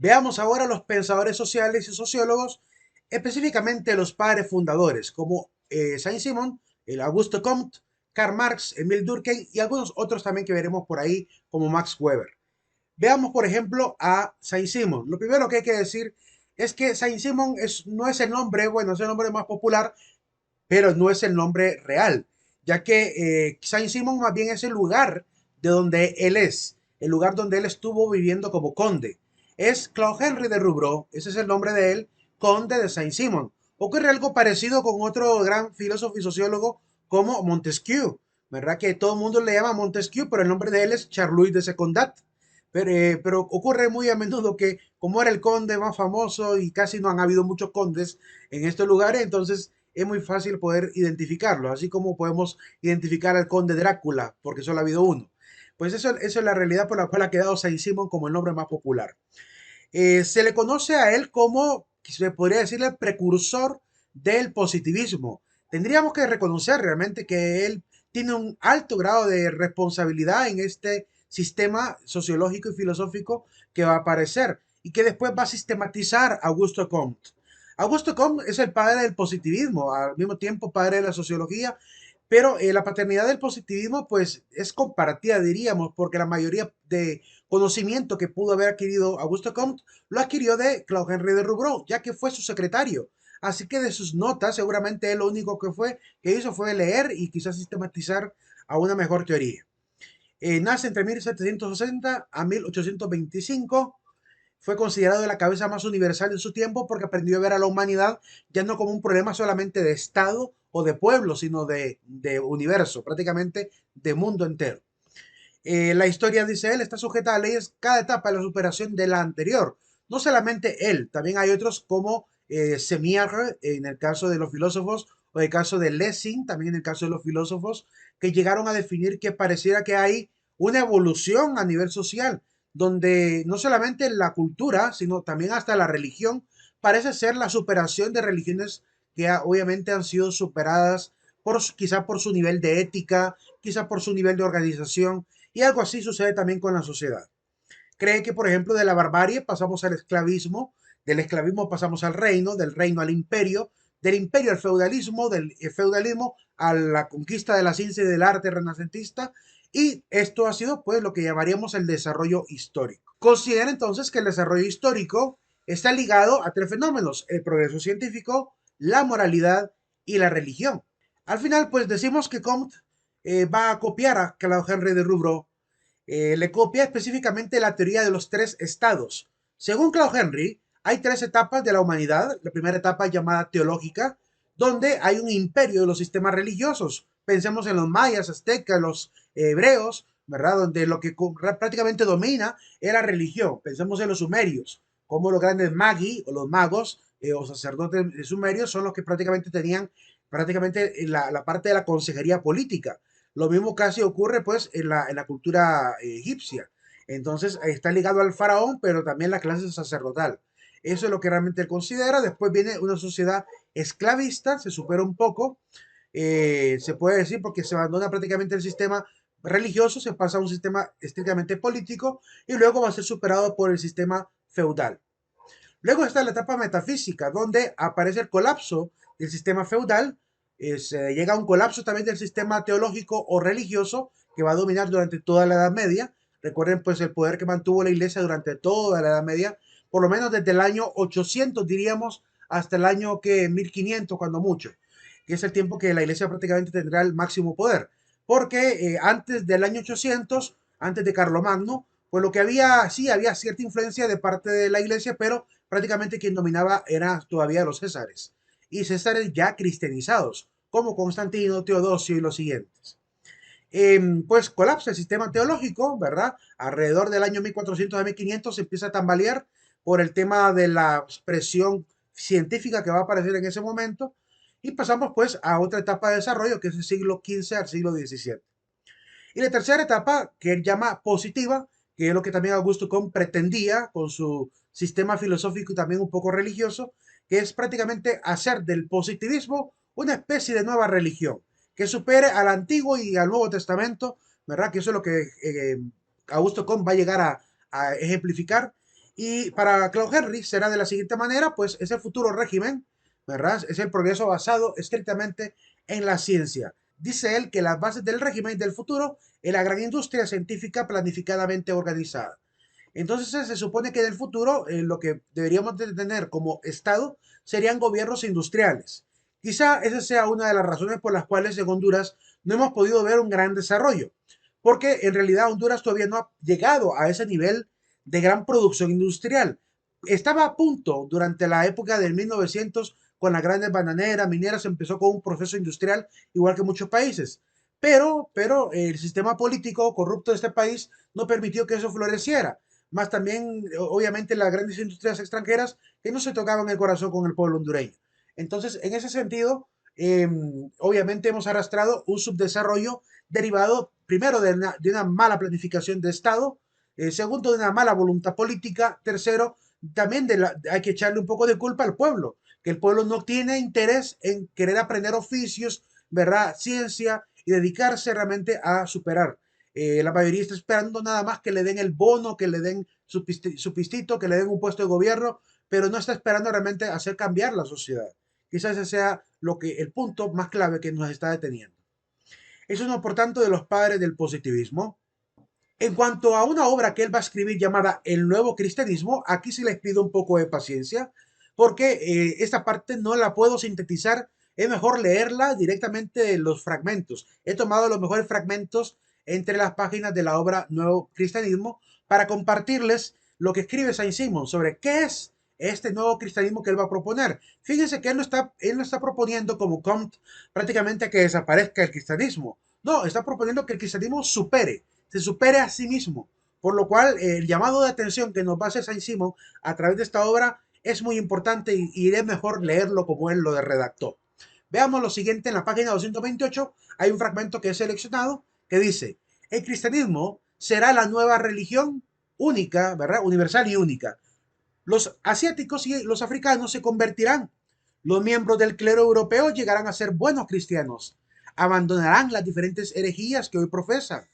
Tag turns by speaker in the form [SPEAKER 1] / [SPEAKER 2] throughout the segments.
[SPEAKER 1] Veamos ahora los pensadores sociales y sociólogos, específicamente los padres fundadores, como Saint-Simon, el Auguste Comte, Karl Marx, Emile Durkheim y algunos otros también que veremos por ahí, como Max Weber. Veamos, por ejemplo, a Saint-Simon. Lo primero que hay que decir es que Saint-Simon no es el nombre, bueno, es el nombre más popular, pero no es el nombre real, ya que Saint-Simon más bien es el lugar de donde él es, el lugar donde él estuvo viviendo como conde. Es Claude Henry de Rubro, ese es el nombre de él, conde de Saint-Simon. Ocurre algo parecido con otro gran filósofo y sociólogo como Montesquieu, ¿verdad? Que todo el mundo le llama Montesquieu, pero el nombre de él es Charles de Secondat. Pero ocurre muy a menudo que como era el conde más famoso y casi no han habido muchos condes en estos lugares, entonces es muy fácil poder identificarlo, así como podemos identificar al conde Drácula, porque solo ha habido uno. Pues eso es la realidad por la cual ha quedado Saint Simon como el nombre más popular. Se le conoce a él como, se podría decirle, el precursor del positivismo. Tendríamos que reconocer realmente que él tiene un alto grado de responsabilidad en este sistema sociológico y filosófico que va a aparecer y que después va a sistematizar Augusto Comte. Augusto Comte es el padre del positivismo, al mismo tiempo padre de la sociología, pero la paternidad del positivismo pues es comparativa, diríamos, porque la mayoría de conocimiento que pudo haber adquirido Augusto Comte lo adquirió de Claude Henry de Rubro, ya que fue su secretario. Así que de sus notas, seguramente él lo único que hizo fue leer y quizás sistematizar a una mejor teoría. Nace entre 1760 a 1825. Fue considerado la cabeza más universal en su tiempo porque aprendió a ver a la humanidad ya no como un problema solamente de Estado o de pueblo, sino de universo, prácticamente de mundo entero. La historia, dice él, está sujeta a leyes cada etapa de la superación de la anterior. No solamente él, también hay otros como Semillard, en el caso de los filósofos, o en el caso de Lessing, también en el caso de los filósofos, que llegaron a definir que pareciera que hay una evolución a nivel social, donde no solamente la cultura, sino también hasta la religión, parece ser la superación de religiones que obviamente han sido superadas quizá por su nivel de ética, quizá por su nivel de organización, y algo así sucede también con la sociedad. Cree que, por ejemplo, de la barbarie pasamos al esclavismo, del esclavismo pasamos al reino, del reino al imperio, del imperio al feudalismo, del feudalismo a la conquista de la ciencia y del arte renacentista, y esto ha sido pues lo que llamaríamos el desarrollo histórico. Considera entonces que el desarrollo histórico está ligado a tres fenómenos: el progreso científico, la moralidad y la religión. Al final, pues decimos que Comte va a copiar a Claude Henry de Rubro. Le copia específicamente la teoría de los tres estados. Según Claude Henry, hay tres etapas de la humanidad. La primera etapa es llamada teológica, donde hay un imperio de los sistemas religiosos. Pensemos en los mayas, aztecas, los hebreos, ¿verdad? Donde lo que prácticamente domina es la religión. Pensemos en los sumerios, como los grandes magi o los magos o sacerdotes sumerios son los que prácticamente tenían prácticamente la parte de la consejería política. Lo mismo casi ocurre pues en la cultura egipcia. Entonces está ligado al faraón, pero también la clase sacerdotal. Eso es lo que realmente él considera. Después viene una sociedad esclavista, se supera un poco, se puede decir, porque se abandona prácticamente el sistema religioso, se pasa a un sistema estrictamente político y luego va a ser superado por el sistema feudal. Luego está la etapa metafísica, donde aparece el colapso del sistema feudal, se llega a un colapso también del sistema teológico o religioso que va a dominar durante toda la Edad Media. Recuerden pues el poder que mantuvo la iglesia durante toda la Edad Media, por lo menos desde el año 800 diríamos hasta el año que 1500 cuando mucho, que es el tiempo que la iglesia prácticamente tendrá el máximo poder. Porque antes del año 800, antes de Carlomagno, pues lo que había, sí, había cierta influencia de parte de la iglesia, pero prácticamente quien dominaba era todavía los césares. Y césares ya cristianizados, como Constantino, Teodosio y los siguientes. Pues colapsa el sistema teológico, ¿verdad? Alrededor del año 1400 a 1500 se empieza a tambalear por el tema de la presión científica que va a aparecer en ese momento. Y pasamos pues a otra etapa de desarrollo, que es el siglo XV al siglo XVII. Y la tercera etapa, que él llama positiva, que es lo que también Augusto Comte pretendía con su sistema filosófico y también un poco religioso, que es prácticamente hacer del positivismo una especie de nueva religión, que supere al Antiguo y al Nuevo Testamento, ¿verdad? Que eso es lo que Augusto Comte va a llegar a ejemplificar. Y para Claude Henry será de la siguiente manera, pues es el futuro régimen, ¿verdad? Es el progreso basado estrictamente en la ciencia. Dice él que las bases del régimen del futuro es la gran industria científica planificadamente organizada. Entonces se supone que en el futuro lo que deberíamos de tener como Estado serían gobiernos industriales. Quizá esa sea una de las razones por las cuales en Honduras no hemos podido ver un gran desarrollo, porque en realidad Honduras todavía no ha llegado a ese nivel de gran producción industrial. Estaba a punto durante la época del 1900 con las grandes bananeras, mineras, empezó con un proceso industrial igual que muchos países. Pero el sistema político corrupto de este país no permitió que eso floreciera. Más también, obviamente, las grandes industrias extranjeras que no se tocaban el corazón con el pueblo hondureño. Entonces, en ese sentido, eh, obviamente hemos arrastrado un subdesarrollo derivado, primero, de una mala planificación de Estado, segundo, de una mala voluntad política, tercero, también hay que echarle un poco de culpa al pueblo, que el pueblo no tiene interés en querer aprender oficios, ¿verdad? Ciencia y dedicarse realmente a superar. La mayoría está esperando nada más que le den el bono, que le den su pistito, que le den un puesto de gobierno, pero no está esperando realmente hacer cambiar la sociedad. Quizás ese sea el punto más clave que nos está deteniendo. Eso es por tanto de los padres del positivismo. En cuanto a una obra que él va a escribir llamada El Nuevo Cristianismo, aquí sí les pido un poco de paciencia, porque esta parte no la puedo sintetizar, es mejor leerla directamente de los fragmentos. He tomado los mejores fragmentos entre las páginas de la obra Nuevo Cristianismo para compartirles lo que escribe Saint Simon sobre qué es este nuevo cristianismo que él va a proponer. Fíjense que él no está proponiendo como Comte prácticamente que desaparezca el cristianismo. No, está proponiendo que el cristianismo se supere a sí mismo. Por lo cual, el llamado de atención que nos va a hacer Saint Simon a través de esta obra es muy importante y es mejor leerlo como él lo redactó. Veamos lo siguiente en la página 228. Hay un fragmento que he seleccionado que dice: el cristianismo será la nueva religión única, ¿verdad? Universal y única. Los asiáticos y los africanos se convertirán. Los miembros del clero europeo llegarán a ser buenos cristianos. Abandonarán las diferentes herejías que hoy profesan.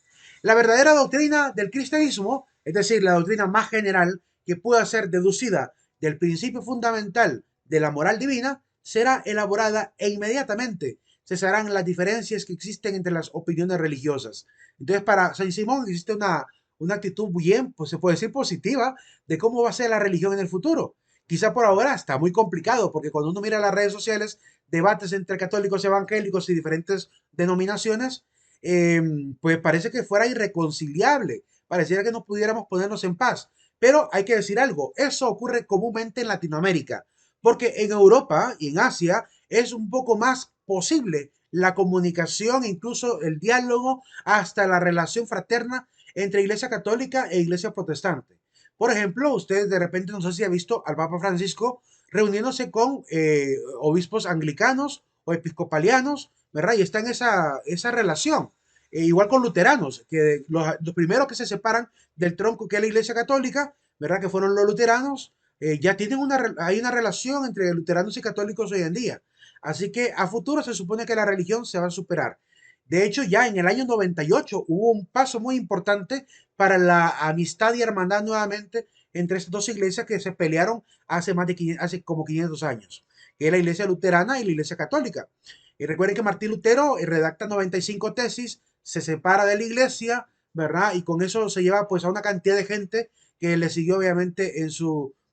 [SPEAKER 1] La verdadera doctrina del cristianismo, es decir, la doctrina más general que pueda ser deducida del principio fundamental de la moral divina, será elaborada e inmediatamente cesarán las diferencias que existen entre las opiniones religiosas. Entonces, para San Simón existe una actitud bien, pues se puede decir positiva, de cómo va a ser la religión en el futuro. Quizá por ahora está muy complicado, porque cuando uno mira las redes sociales, debates entre católicos, evangélicos y diferentes denominaciones, eh, pues parece que fuera irreconciliable, pareciera que no pudiéramos ponernos en paz. Pero hay que decir algo, eso ocurre comúnmente en Latinoamérica, porque en Europa y en Asia es un poco más posible la comunicación, incluso el diálogo, hasta la relación fraterna entre Iglesia Católica e Iglesia Protestante. Por ejemplo, ustedes de repente no sé si ha visto al Papa Francisco reuniéndose con obispos anglicanos o episcopalianos, ¿verdad? Y está en esa relación. Igual con luteranos, que los primeros que se separan del tronco que es la Iglesia Católica, ¿verdad? Que fueron los luteranos, ya tienen hay una relación entre luteranos y católicos hoy en día. Así que a futuro se supone que la religión se va a superar. De hecho, ya en el año 98 hubo un paso muy importante para la amistad y hermandad nuevamente entre estas dos iglesias que se pelearon hace como 500 años, que es la iglesia luterana y la iglesia católica. Y recuerden que Martín Lutero redacta 95 tesis, se separa de la iglesia, ¿verdad? Y con eso se lleva pues a una cantidad de gente que le siguió obviamente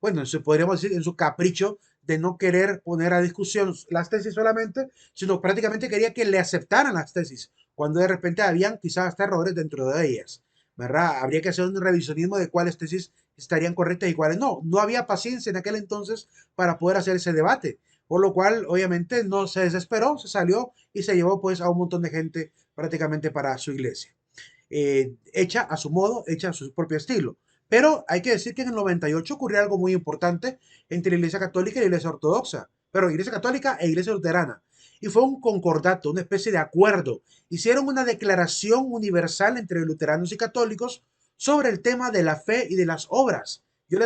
[SPEAKER 1] bueno, podríamos decir, en su capricho de no querer poner a discusión las tesis solamente, sino prácticamente quería que le aceptaran las tesis, cuando de repente habían quizás hasta errores dentro de ellas, ¿verdad? Habría que hacer un revisionismo de cuáles tesis estarían correctas y cuáles no. No había paciencia en aquel entonces para poder hacer ese debate, por lo cual obviamente no se desesperó, se salió y se llevó pues a un montón de gente prácticamente para su iglesia, hecha a su modo, hecha a su propio estilo. Pero hay que decir que en el 98 ocurrió algo muy importante entre la Iglesia Católica y la Iglesia Ortodoxa, pero Iglesia Católica e Iglesia Luterana. Y fue un concordato, una especie de acuerdo. Hicieron una declaración universal entre luteranos y católicos sobre el tema de la fe y de las obras. Yo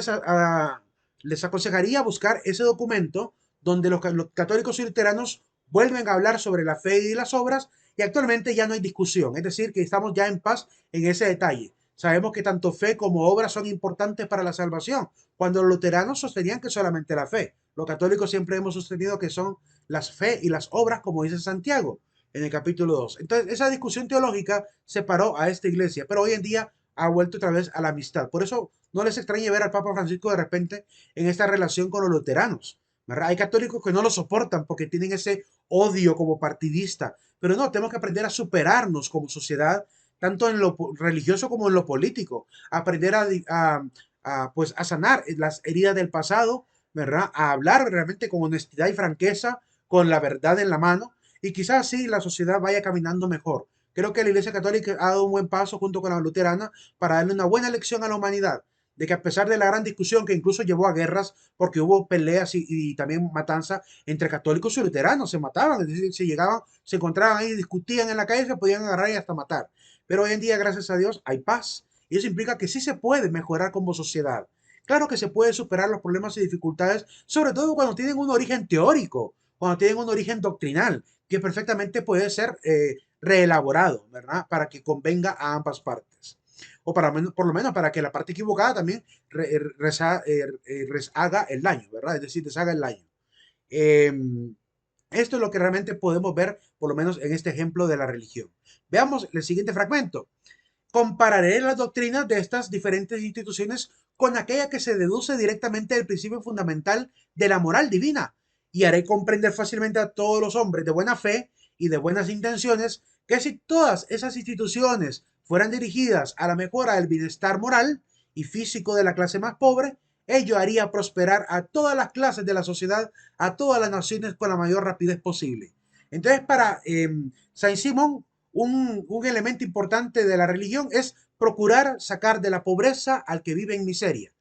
[SPEAKER 1] les aconsejaría buscar ese documento donde los católicos y luteranos vuelven a hablar sobre la fe y las obras y actualmente ya no hay discusión, es decir, que estamos ya en paz en ese detalle. Sabemos que tanto fe como obra son importantes para la salvación, cuando los luteranos sostenían que solamente la fe. Los católicos siempre hemos sostenido que son las fe y las obras, como dice Santiago en el capítulo 2. Entonces, esa discusión teológica separó a esta iglesia, pero hoy en día ha vuelto otra vez a la amistad. Por eso no les extrañe ver al Papa Francisco de repente en esta relación con los luteranos. ¿Verdad? Hay católicos que no lo soportan porque tienen ese odio como partidista, pero no, tenemos que aprender a superarnos como sociedad, tanto en lo religioso como en lo político, aprender pues, a sanar las heridas del pasado, ¿verdad? A hablar realmente con honestidad y franqueza, con la verdad en la mano, y quizás así la sociedad vaya caminando mejor. Creo que la Iglesia Católica ha dado un buen paso junto con la luterana para darle una buena lección a la humanidad, de que a pesar de la gran discusión que incluso llevó a guerras, porque hubo peleas y también matanza entre católicos y luteranos, se mataban, es decir, se llegaban, se encontraban ahí, discutían en la calle, se podían agarrar y hasta matar. Pero hoy en día, gracias a Dios, hay paz. Y eso implica que sí se puede mejorar como sociedad. Claro que se puede superar los problemas y dificultades, sobre todo cuando tienen un origen teórico, cuando tienen un origen doctrinal, que perfectamente puede ser reelaborado, ¿verdad? Para que convenga a ambas partes. O para, por lo menos para que la parte equivocada también haga el daño, ¿verdad? Es decir, deshaga el daño. Eh, Esto es lo que realmente podemos ver, por lo menos en este ejemplo de la religión. Veamos el siguiente fragmento. Compararé las doctrinas de estas diferentes instituciones con aquella que se deduce directamente del principio fundamental de la moral divina y haré comprender fácilmente a todos los hombres de buena fe y de buenas intenciones que si todas esas instituciones fueran dirigidas a la mejora del bienestar moral y físico de la clase más pobre, ello haría prosperar a todas las clases de la sociedad, a todas las naciones con la mayor rapidez posible. Entonces, para Saint Simon, un elemento importante de la religión es procurar sacar de la pobreza al que vive en miseria.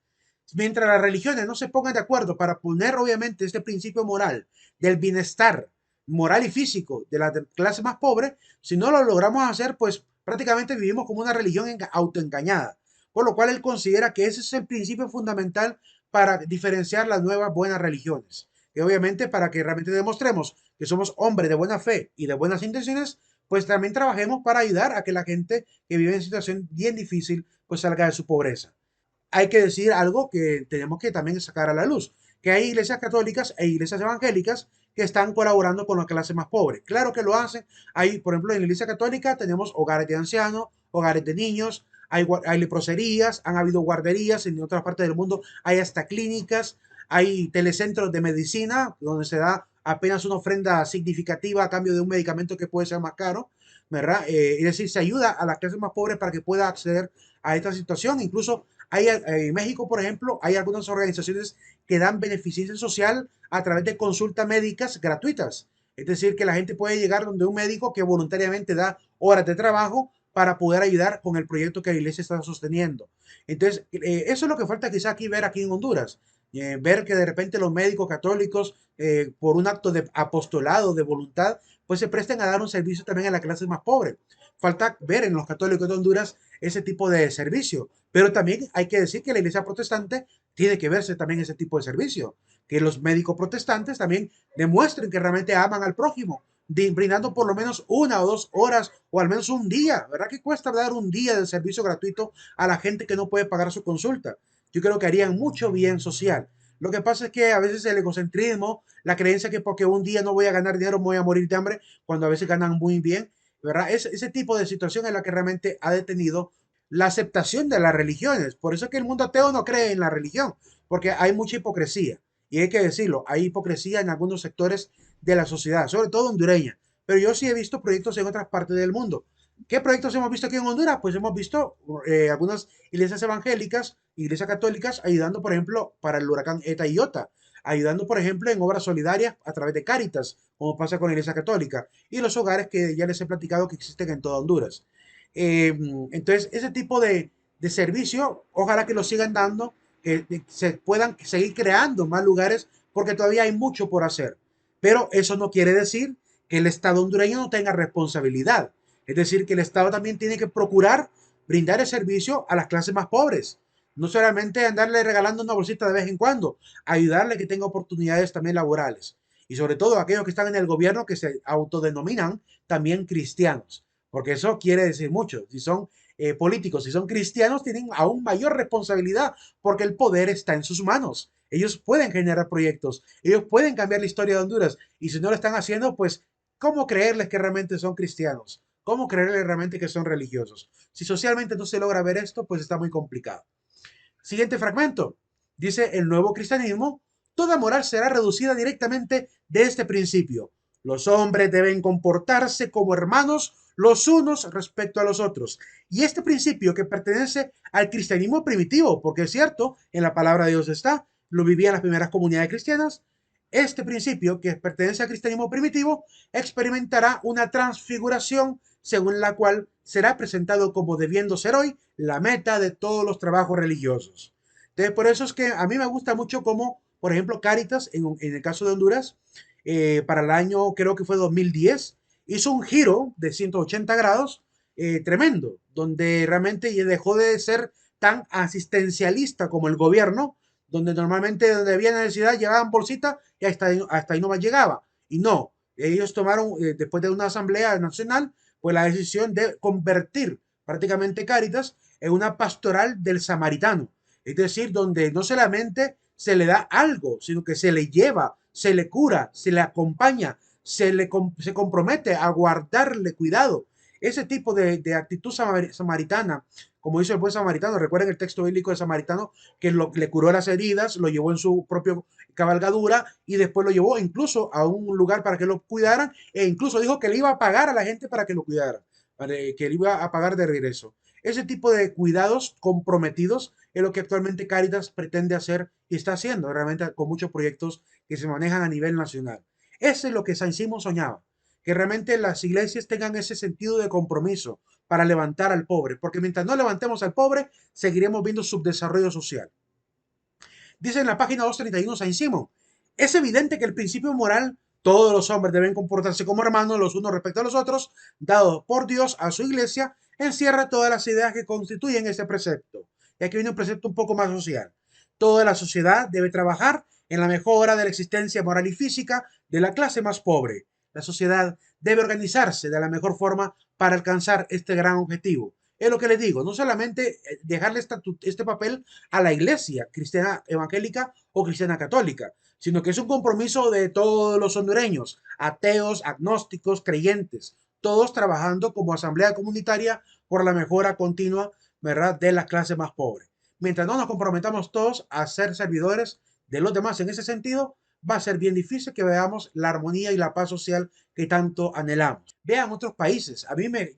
[SPEAKER 1] Mientras las religiones no se pongan de acuerdo para poner obviamente este principio moral del bienestar moral y físico de la clase más pobre, si no lo logramos hacer, pues prácticamente vivimos como una religión autoengañada. Por lo cual él considera que ese es el principio fundamental para diferenciar las nuevas buenas religiones. Que obviamente para que realmente demostremos que somos hombres de buena fe y de buenas intenciones, pues también trabajemos para ayudar a que la gente que vive en situación bien difícil, pues salga de su pobreza. Hay que decir algo que tenemos que también sacar a la luz, que hay iglesias católicas e iglesias evangélicas que están colaborando con la clase más pobre. Claro que lo hacen. Hay, por ejemplo, en la iglesia católica tenemos hogares de ancianos, hogares de niños, hay leproserías, han habido guarderías, en otras partes del mundo hay hasta clínicas, hay telecentros de medicina donde se da apenas una ofrenda significativa a cambio de un medicamento que puede ser más caro, ¿verdad? Es decir, se ayuda a las clases más pobres para que pueda acceder a esta situación. Incluso hay, en México, por ejemplo, hay algunas organizaciones que dan beneficencia social a través de consultas médicas gratuitas. Es decir, que la gente puede llegar donde un médico que voluntariamente da horas de trabajo para poder ayudar con el proyecto que la iglesia está sosteniendo. Entonces, eso es lo que falta quizá aquí ver aquí en Honduras. Ver que de repente los médicos católicos, por un acto de apostolado, de voluntad, pues se presten a dar un servicio también a la clase más pobre. Falta ver en los católicos de Honduras ese tipo de servicio. Pero también hay que decir que la iglesia protestante tiene que verse también ese tipo de servicio. Que los médicos protestantes también demuestren que realmente aman al prójimo, brindando por lo menos 1 o 2 horas o al menos un día. ¿Verdad que cuesta dar un día de servicio gratuito a la gente que no puede pagar su consulta? Yo creo que harían mucho bien social. Lo que pasa es que a veces el egocentrismo, la creencia que porque un día no voy a ganar dinero me voy a morir de hambre, cuando a veces ganan muy bien, ¿verdad? Ese tipo de situación es la que realmente ha detenido la aceptación de las religiones. Por eso es que el mundo ateo no cree en la religión, porque hay mucha hipocresía. Y hay que decirlo, hay hipocresía en algunos sectores de la sociedad, sobre todo hondureña. Pero yo sí he visto proyectos en otras partes del mundo. ¿Qué proyectos hemos visto aquí en Honduras? Pues hemos visto algunas iglesias evangélicas, iglesias católicas, ayudando, por ejemplo, para el huracán Eta y Iota, ayudando, por ejemplo, en obras solidarias a través de Cáritas, como pasa con la iglesia católica, y los hogares que ya les he platicado que existen en toda Honduras. Eh, entonces, ese tipo de servicio, ojalá que lo sigan dando, que se puedan seguir creando más lugares, porque todavía hay mucho por hacer. Pero eso no quiere decir que el Estado hondureño no tenga responsabilidad. Es decir, que el Estado también tiene que procurar brindar el servicio a las clases más pobres. No solamente andarle regalando una bolsita de vez en cuando, ayudarle a que tenga oportunidades también laborales. Y sobre todo aquellos que están en el gobierno que se autodenominan también cristianos, porque eso quiere decir mucho. Si son políticos, si son cristianos, tienen aún mayor responsabilidad porque el poder está en sus manos. Ellos pueden generar proyectos, ellos pueden cambiar la historia de Honduras y si no lo están haciendo, pues, ¿cómo creerles que realmente son cristianos? ¿Cómo creerles realmente que son religiosos? Si socialmente no se logra ver esto, pues está muy complicado. Siguiente fragmento. Dice el nuevo cristianismo, toda moral será reducida directamente de este principio. Los hombres deben comportarse como hermanos los unos respecto a los otros. Y este principio que pertenece al cristianismo primitivo, porque es cierto, en la palabra de Dios está, lo vivían las primeras comunidades cristianas, este principio que pertenece al cristianismo primitivo experimentará una transfiguración según la cual será presentado como debiendo ser hoy la meta de todos los trabajos religiosos. Entonces, por eso es que a mí me gusta mucho como, por ejemplo, Cáritas, en el caso de Honduras, para el año, creo que fue 2010, hizo un giro de 180 grados tremendo, donde realmente dejó de ser tan asistencialista como el gobierno, donde normalmente donde había necesidad llevaban bolsita y hasta ahí no más llegaba. Y no, ellos tomaron, después de una asamblea nacional, pues la decisión de convertir prácticamente Cáritas en una pastoral del samaritano. Es decir, donde no solamente se le da algo, sino que se le lleva, se le cura, se le acompaña, se compromete a guardarle cuidado. Ese tipo de actitud samaritana, como dice el buen samaritano, recuerden el texto bíblico de Samaritano, que le curó las heridas, lo llevó en su propio cabalgadura y después lo llevó incluso a un lugar para que lo cuidaran e incluso dijo que le iba a pagar a la gente para que lo cuidara, que le iba a pagar de regreso. Ese tipo de cuidados comprometidos es lo que actualmente Caritas pretende hacer y está haciendo realmente con muchos proyectos que se manejan a nivel nacional. Eso es lo que San Simón soñaba, que realmente las iglesias tengan ese sentido de compromiso para levantar al pobre, porque mientras no levantemos al pobre, seguiremos viendo subdesarrollo social. Dice en la página 231 San Simón, es evidente que el principio moral, todos los hombres deben comportarse como hermanos los unos respecto a los otros, dado por Dios a su iglesia, encierra todas las ideas que constituyen este precepto. Y aquí viene un precepto un poco más social. Toda la sociedad debe trabajar en la mejora de la existencia moral y física de la clase más pobre. La sociedad debe organizarse de la mejor forma para alcanzar este gran objetivo. Es lo que les digo, no solamente dejarle este papel a la iglesia cristiana evangélica o cristiana católica, sino que es un compromiso de todos los hondureños, ateos, agnósticos, creyentes, todos trabajando como asamblea comunitaria por la mejora continua, ¿verdad?, de la clase más pobre. Mientras no nos comprometamos todos a ser servidores de los demás en ese sentido, va a ser bien difícil que veamos la armonía y la paz social que tanto anhelamos. Vean otros países.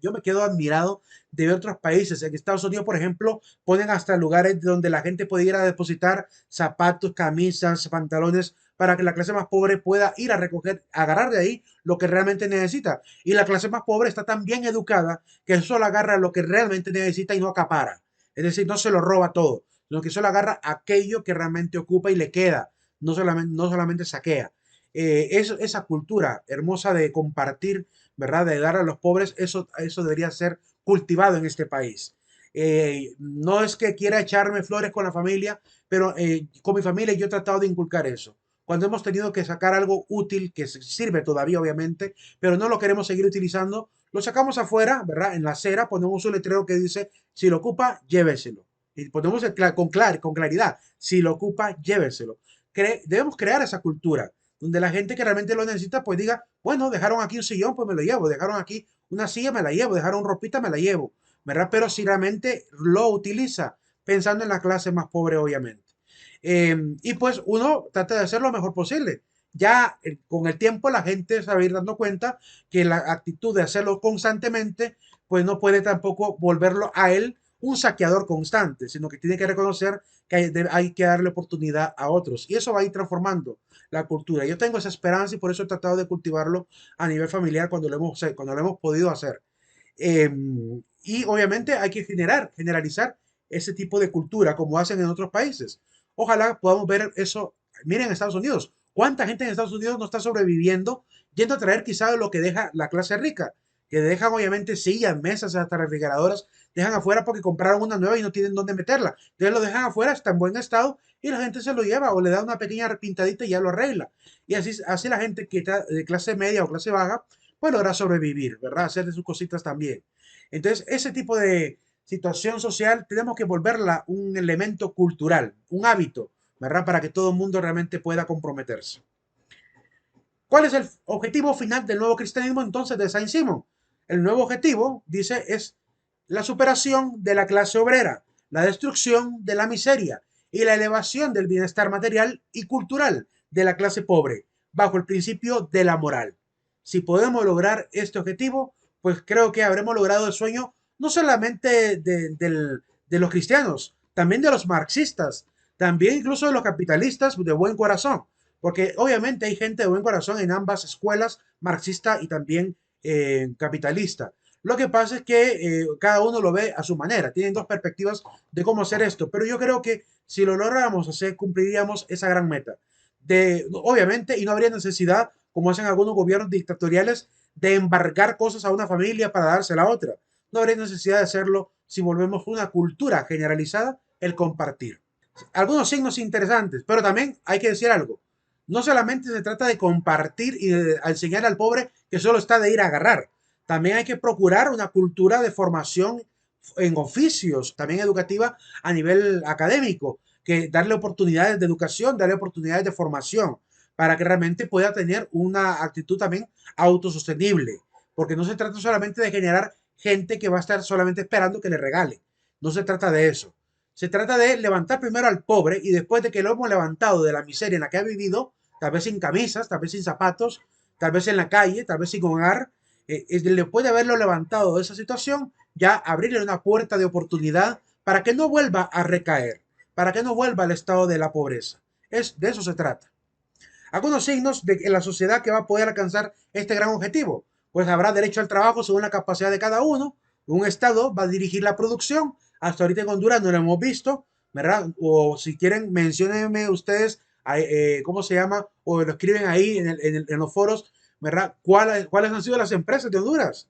[SPEAKER 1] Yo me quedo admirado de ver otros países. En Estados Unidos, por ejemplo, ponen hasta lugares donde la gente puede ir a depositar zapatos, camisas, pantalones para que la clase más pobre pueda ir a recoger, agarrar de ahí lo que realmente necesita. Y la clase más pobre está tan bien educada que solo agarra lo que realmente necesita y no acapara. Es decir, no se lo roba todo, sino que solo agarra aquello que realmente ocupa y le queda, no solamente saquea. Esa cultura hermosa de compartir, ¿verdad? De dar a los pobres, eso debería ser cultivado en este país. No es que quiera echarme flores con la familia, pero con mi familia yo he tratado de inculcar eso. Cuando hemos tenido que sacar algo útil, que sirve todavía obviamente, pero no lo queremos seguir utilizando, lo sacamos afuera, ¿verdad? En la acera ponemos un letrero que dice, si lo ocupa, lléveselo. Y ponemos con claridad, si lo ocupa, lléveselo. Debemos crear esa cultura, donde la gente que realmente lo necesita, pues diga, bueno, dejaron aquí un sillón, pues me lo llevo, dejaron aquí una silla, me la llevo, dejaron ropita, me la llevo, ¿verdad? Pero si realmente lo utiliza, pensando en la clase más pobre, obviamente. Y pues uno trata de hacer lo mejor posible. Ya con el tiempo la gente se va a ir dando cuenta que la actitud de hacerlo constantemente, pues no puede tampoco volverlo a él un saqueador constante, sino que tiene que reconocer que hay que darle oportunidad a otros. Y eso va a ir transformando la cultura. Yo tengo esa esperanza y por eso he tratado de cultivarlo a nivel familiar cuando lo hemos podido hacer. Eh, y obviamente hay que generalizar ese tipo de cultura como hacen en otros países. Ojalá podamos ver eso. Miren en Estados Unidos. ¿Cuánta gente en Estados Unidos no está sobreviviendo yendo a traer quizás lo que deja la clase rica? Que dejan obviamente sillas, mesas, hasta refrigeradoras, dejan afuera porque compraron una nueva y no tienen dónde meterla. Entonces lo dejan afuera, está en buen estado y la gente se lo lleva o le da una pequeña pintadita y ya lo arregla. Y así la gente que está de clase media o clase baja, pues logra sobrevivir, ¿verdad? Hacer de sus cositas también. Entonces, ese tipo situación social, tenemos que volverla un elemento cultural, un hábito, ¿verdad? Para que todo el mundo realmente pueda comprometerse. ¿Cuál es el objetivo final del nuevo cristianismo entonces de Saint-Simon? El nuevo objetivo, dice, es la superación de la clase obrera, la destrucción de la miseria y la elevación del bienestar material y cultural de la clase pobre, bajo el principio de la moral. Si podemos lograr este objetivo, pues creo que habremos logrado el sueño no solamente de los cristianos, también de los marxistas, también incluso de los capitalistas de buen corazón, porque obviamente hay gente de buen corazón en ambas escuelas, marxista y también capitalista. Lo que pasa es que cada uno lo ve a su manera, tienen dos perspectivas de cómo hacer esto, pero yo creo que si lo lográramos hacer, cumpliríamos esa gran meta. Obviamente, y no habría necesidad, como hacen algunos gobiernos dictatoriales, de embargar cosas a una familia para dársela a otra. No habría necesidad de hacerlo si volvemos una cultura generalizada el compartir. Algunos signos interesantes, pero también hay que decir algo. No solamente se trata de compartir y de enseñar al pobre que solo está de ir a agarrar. También hay que procurar una cultura de formación en oficios, también educativa a nivel académico, que darle oportunidades de educación, darle oportunidades de formación, para que realmente pueda tener una actitud también autosostenible, porque no se trata solamente de generar gente que va a estar solamente esperando que le regale, no se trata de eso, se trata de levantar primero al pobre y después de que lo hemos levantado de la miseria en la que ha vivido, tal vez sin camisas, tal vez sin zapatos, tal vez en la calle, tal vez sin hogar, después de haberlo levantado de esa situación, ya abrirle una puerta de oportunidad para que no vuelva a recaer, para que no vuelva al estado de la pobreza. De eso se trata. Algunos signos de la sociedad que va a poder alcanzar este gran objetivo. Pues habrá derecho al trabajo según la capacidad de cada uno. Un Estado va a dirigir la producción. Hasta ahorita en Honduras no lo hemos visto, ¿verdad? O si quieren, menciónenme ustedes cómo se llama, o lo escriben ahí en los foros, ¿verdad? ¿Cuáles han sido las empresas de Honduras?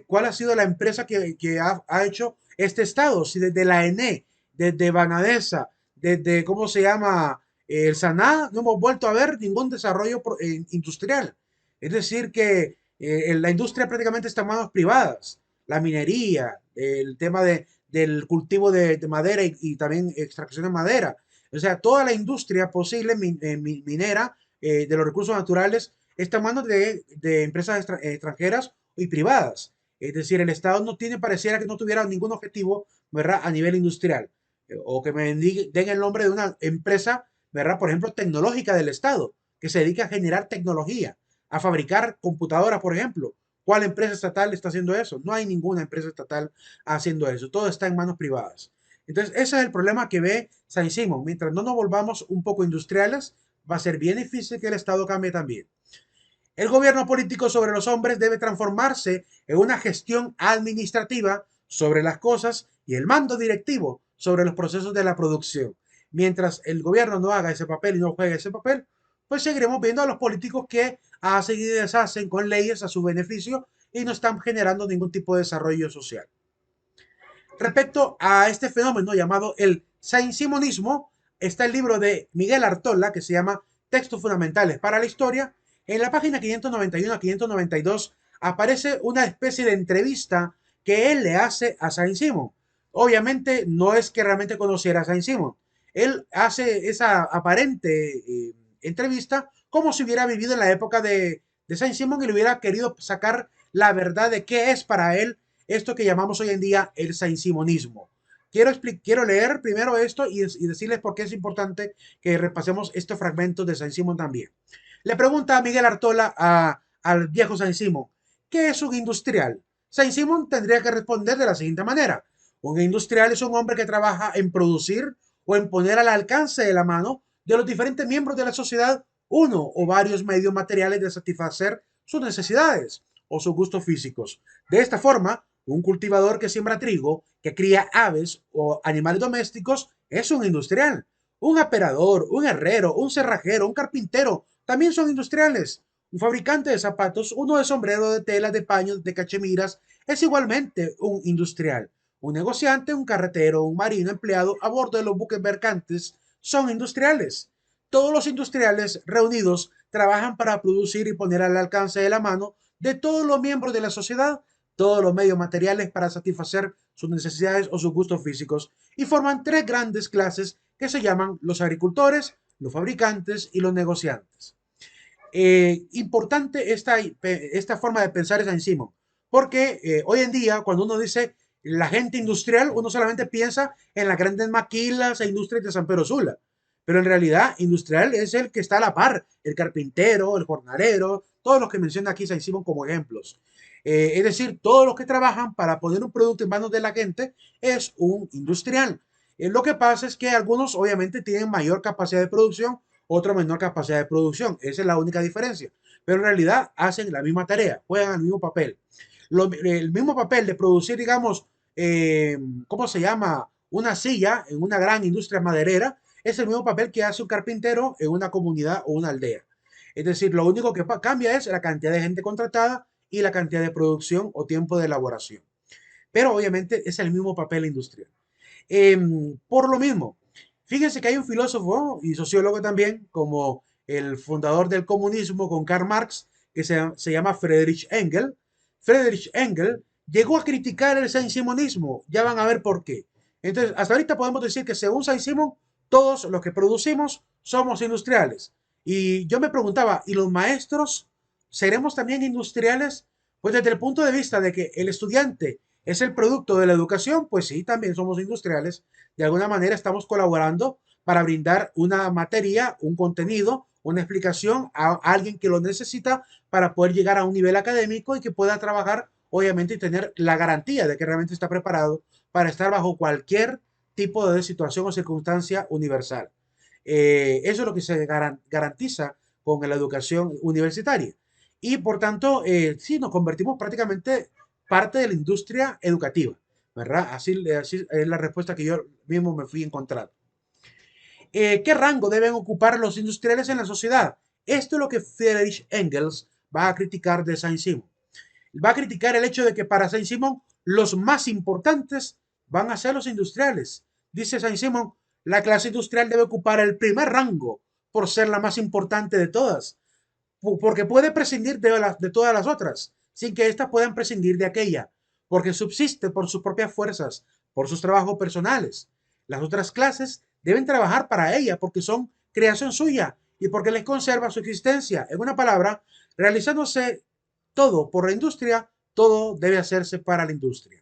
[SPEAKER 1] ¿Cuál ha sido la empresa que ha hecho este Estado? Si desde la ENE, desde Banadesa, desde, ¿cómo se llama? El Saná, no hemos vuelto a ver ningún desarrollo industrial. Es decir, que la industria prácticamente está en manos privadas. La minería, el tema del cultivo de madera y también extracción de madera. O sea, toda la industria posible minera de los recursos naturales está en manos de empresas extranjeras y privadas. Es decir, el Estado no tiene, pareciera que no tuviera ningún objetivo, ¿verdad?, a nivel industrial. O que me den el nombre de una empresa, ¿verdad? Por ejemplo, tecnológica del Estado, que se dedica a generar tecnología, a fabricar computadoras, por ejemplo. ¿Cuál empresa estatal está haciendo eso? No hay ninguna empresa estatal haciendo eso. Todo está en manos privadas. Entonces, ese es el problema que ve Saint-Simon. Mientras no nos volvamos un poco industriales, va a ser bien difícil que el Estado cambie también. El gobierno político sobre los hombres debe transformarse en una gestión administrativa sobre las cosas y el mando directivo sobre los procesos de la producción. Mientras el gobierno no haga ese papel y no juegue ese papel, pues seguiremos viendo a los políticos que hacen y deshacen con leyes a su beneficio y no están generando ningún tipo de desarrollo social. Respecto a este fenómeno llamado el saint-simonismo, está el libro de Miguel Artola que se llama Textos Fundamentales para la Historia. En la página 591 a 592 aparece una especie de entrevista que él le hace a Saint-Simon. Obviamente no es que realmente conociera a Saint-Simon. Él hace esa aparente entrevista como si hubiera vivido en la época de Saint-Simon y le hubiera querido sacar la verdad de qué es para él esto que llamamos hoy en día el saint-simonismo. Quiero leer primero esto y decirles por qué es importante que repasemos estos fragmentos de Saint-Simon también. Le pregunta a Miguel Artola al viejo Saint-Simon, ¿qué es un industrial? Saint-Simon tendría que responder de la siguiente manera. Un industrial es un hombre que trabaja en producir o en poner al alcance de la mano de los diferentes miembros de la sociedad uno o varios medios materiales de satisfacer sus necesidades o sus gustos físicos. De esta forma, un cultivador que siembra trigo, que cría aves o animales domésticos, es un industrial. Un aperador, un herrero, un cerrajero, un carpintero, también son industriales. Un fabricante de zapatos, uno de sombrero, de telas, de paños, de cachemiras, es igualmente un industrial. Un negociante, un carretero, un marino empleado a bordo de los buques mercantes son industriales. Todos los industriales reunidos trabajan para producir y poner al alcance de la mano de todos los miembros de la sociedad todos los medios materiales para satisfacer sus necesidades o sus gustos físicos y forman tres grandes clases que se llaman los agricultores, los fabricantes y los negociantes. Importante esta forma de pensar es Saint Simon, porque hoy en día cuando uno dice la gente industrial, uno solamente piensa en las grandes maquilas e industrias de San Pedro Sula, pero en realidad industrial es el que está a la par, el carpintero, el jornalero, todos los que menciona aquí Saint Simon como ejemplos. Es decir, todos los que trabajan para poner un producto en manos de la gente es un industrial. Lo que pasa es que algunos obviamente tienen mayor capacidad de producción, otros menor capacidad de producción. Esa es la única diferencia. Pero en realidad hacen la misma tarea, juegan el mismo papel. El mismo papel de producir, digamos, ¿cómo se llama? Una silla en una gran industria maderera, es el mismo papel que hace un carpintero en una comunidad o una aldea. Es decir, lo único que cambia es la cantidad de gente contratada y la cantidad de producción o tiempo de elaboración. Pero obviamente es el mismo papel industrial. Por lo mismo, fíjense que hay un filósofo y sociólogo también, como el fundador del comunismo con Karl Marx, que se llama Friedrich Engels. Friedrich Engels llegó a criticar el saint-simonismo. Ya van a ver por qué. Entonces, hasta ahorita podemos decir que según Saint-Simon, todos los que producimos somos industriales. Y yo me preguntaba, ¿y los maestros seremos también industriales? Pues desde el punto de vista de que el estudiante es el producto de la educación, pues sí, también somos industriales. De alguna manera estamos colaborando para brindar una materia, un contenido, una explicación a alguien que lo necesita para poder llegar a un nivel académico y que pueda trabajar, obviamente, y tener la garantía de que realmente está preparado para estar bajo cualquier tipo de situación o circunstancia universal. Eso es lo que se garantiza con la educación universitaria. Y por tanto, sí, nos convertimos prácticamente parte de la industria educativa, ¿verdad? Así es la respuesta que yo mismo me fui encontrando. ¿Qué rango deben ocupar los industriales en la sociedad? Esto es lo que Friedrich Engels va a criticar de Saint-Simon. Va a criticar el hecho de que para Saint-Simon los más importantes van a ser los industriales. Dice Saint-Simon, la clase industrial debe ocupar el primer rango por ser la más importante de todas, porque puede prescindir de todas las otras, sin que éstas puedan prescindir de aquella, porque subsiste por sus propias fuerzas, por sus trabajos personales. Las otras clases deben trabajar para ella porque son creación suya y porque les conserva su existencia. En una palabra, realizándose todo por la industria, todo debe hacerse para la industria.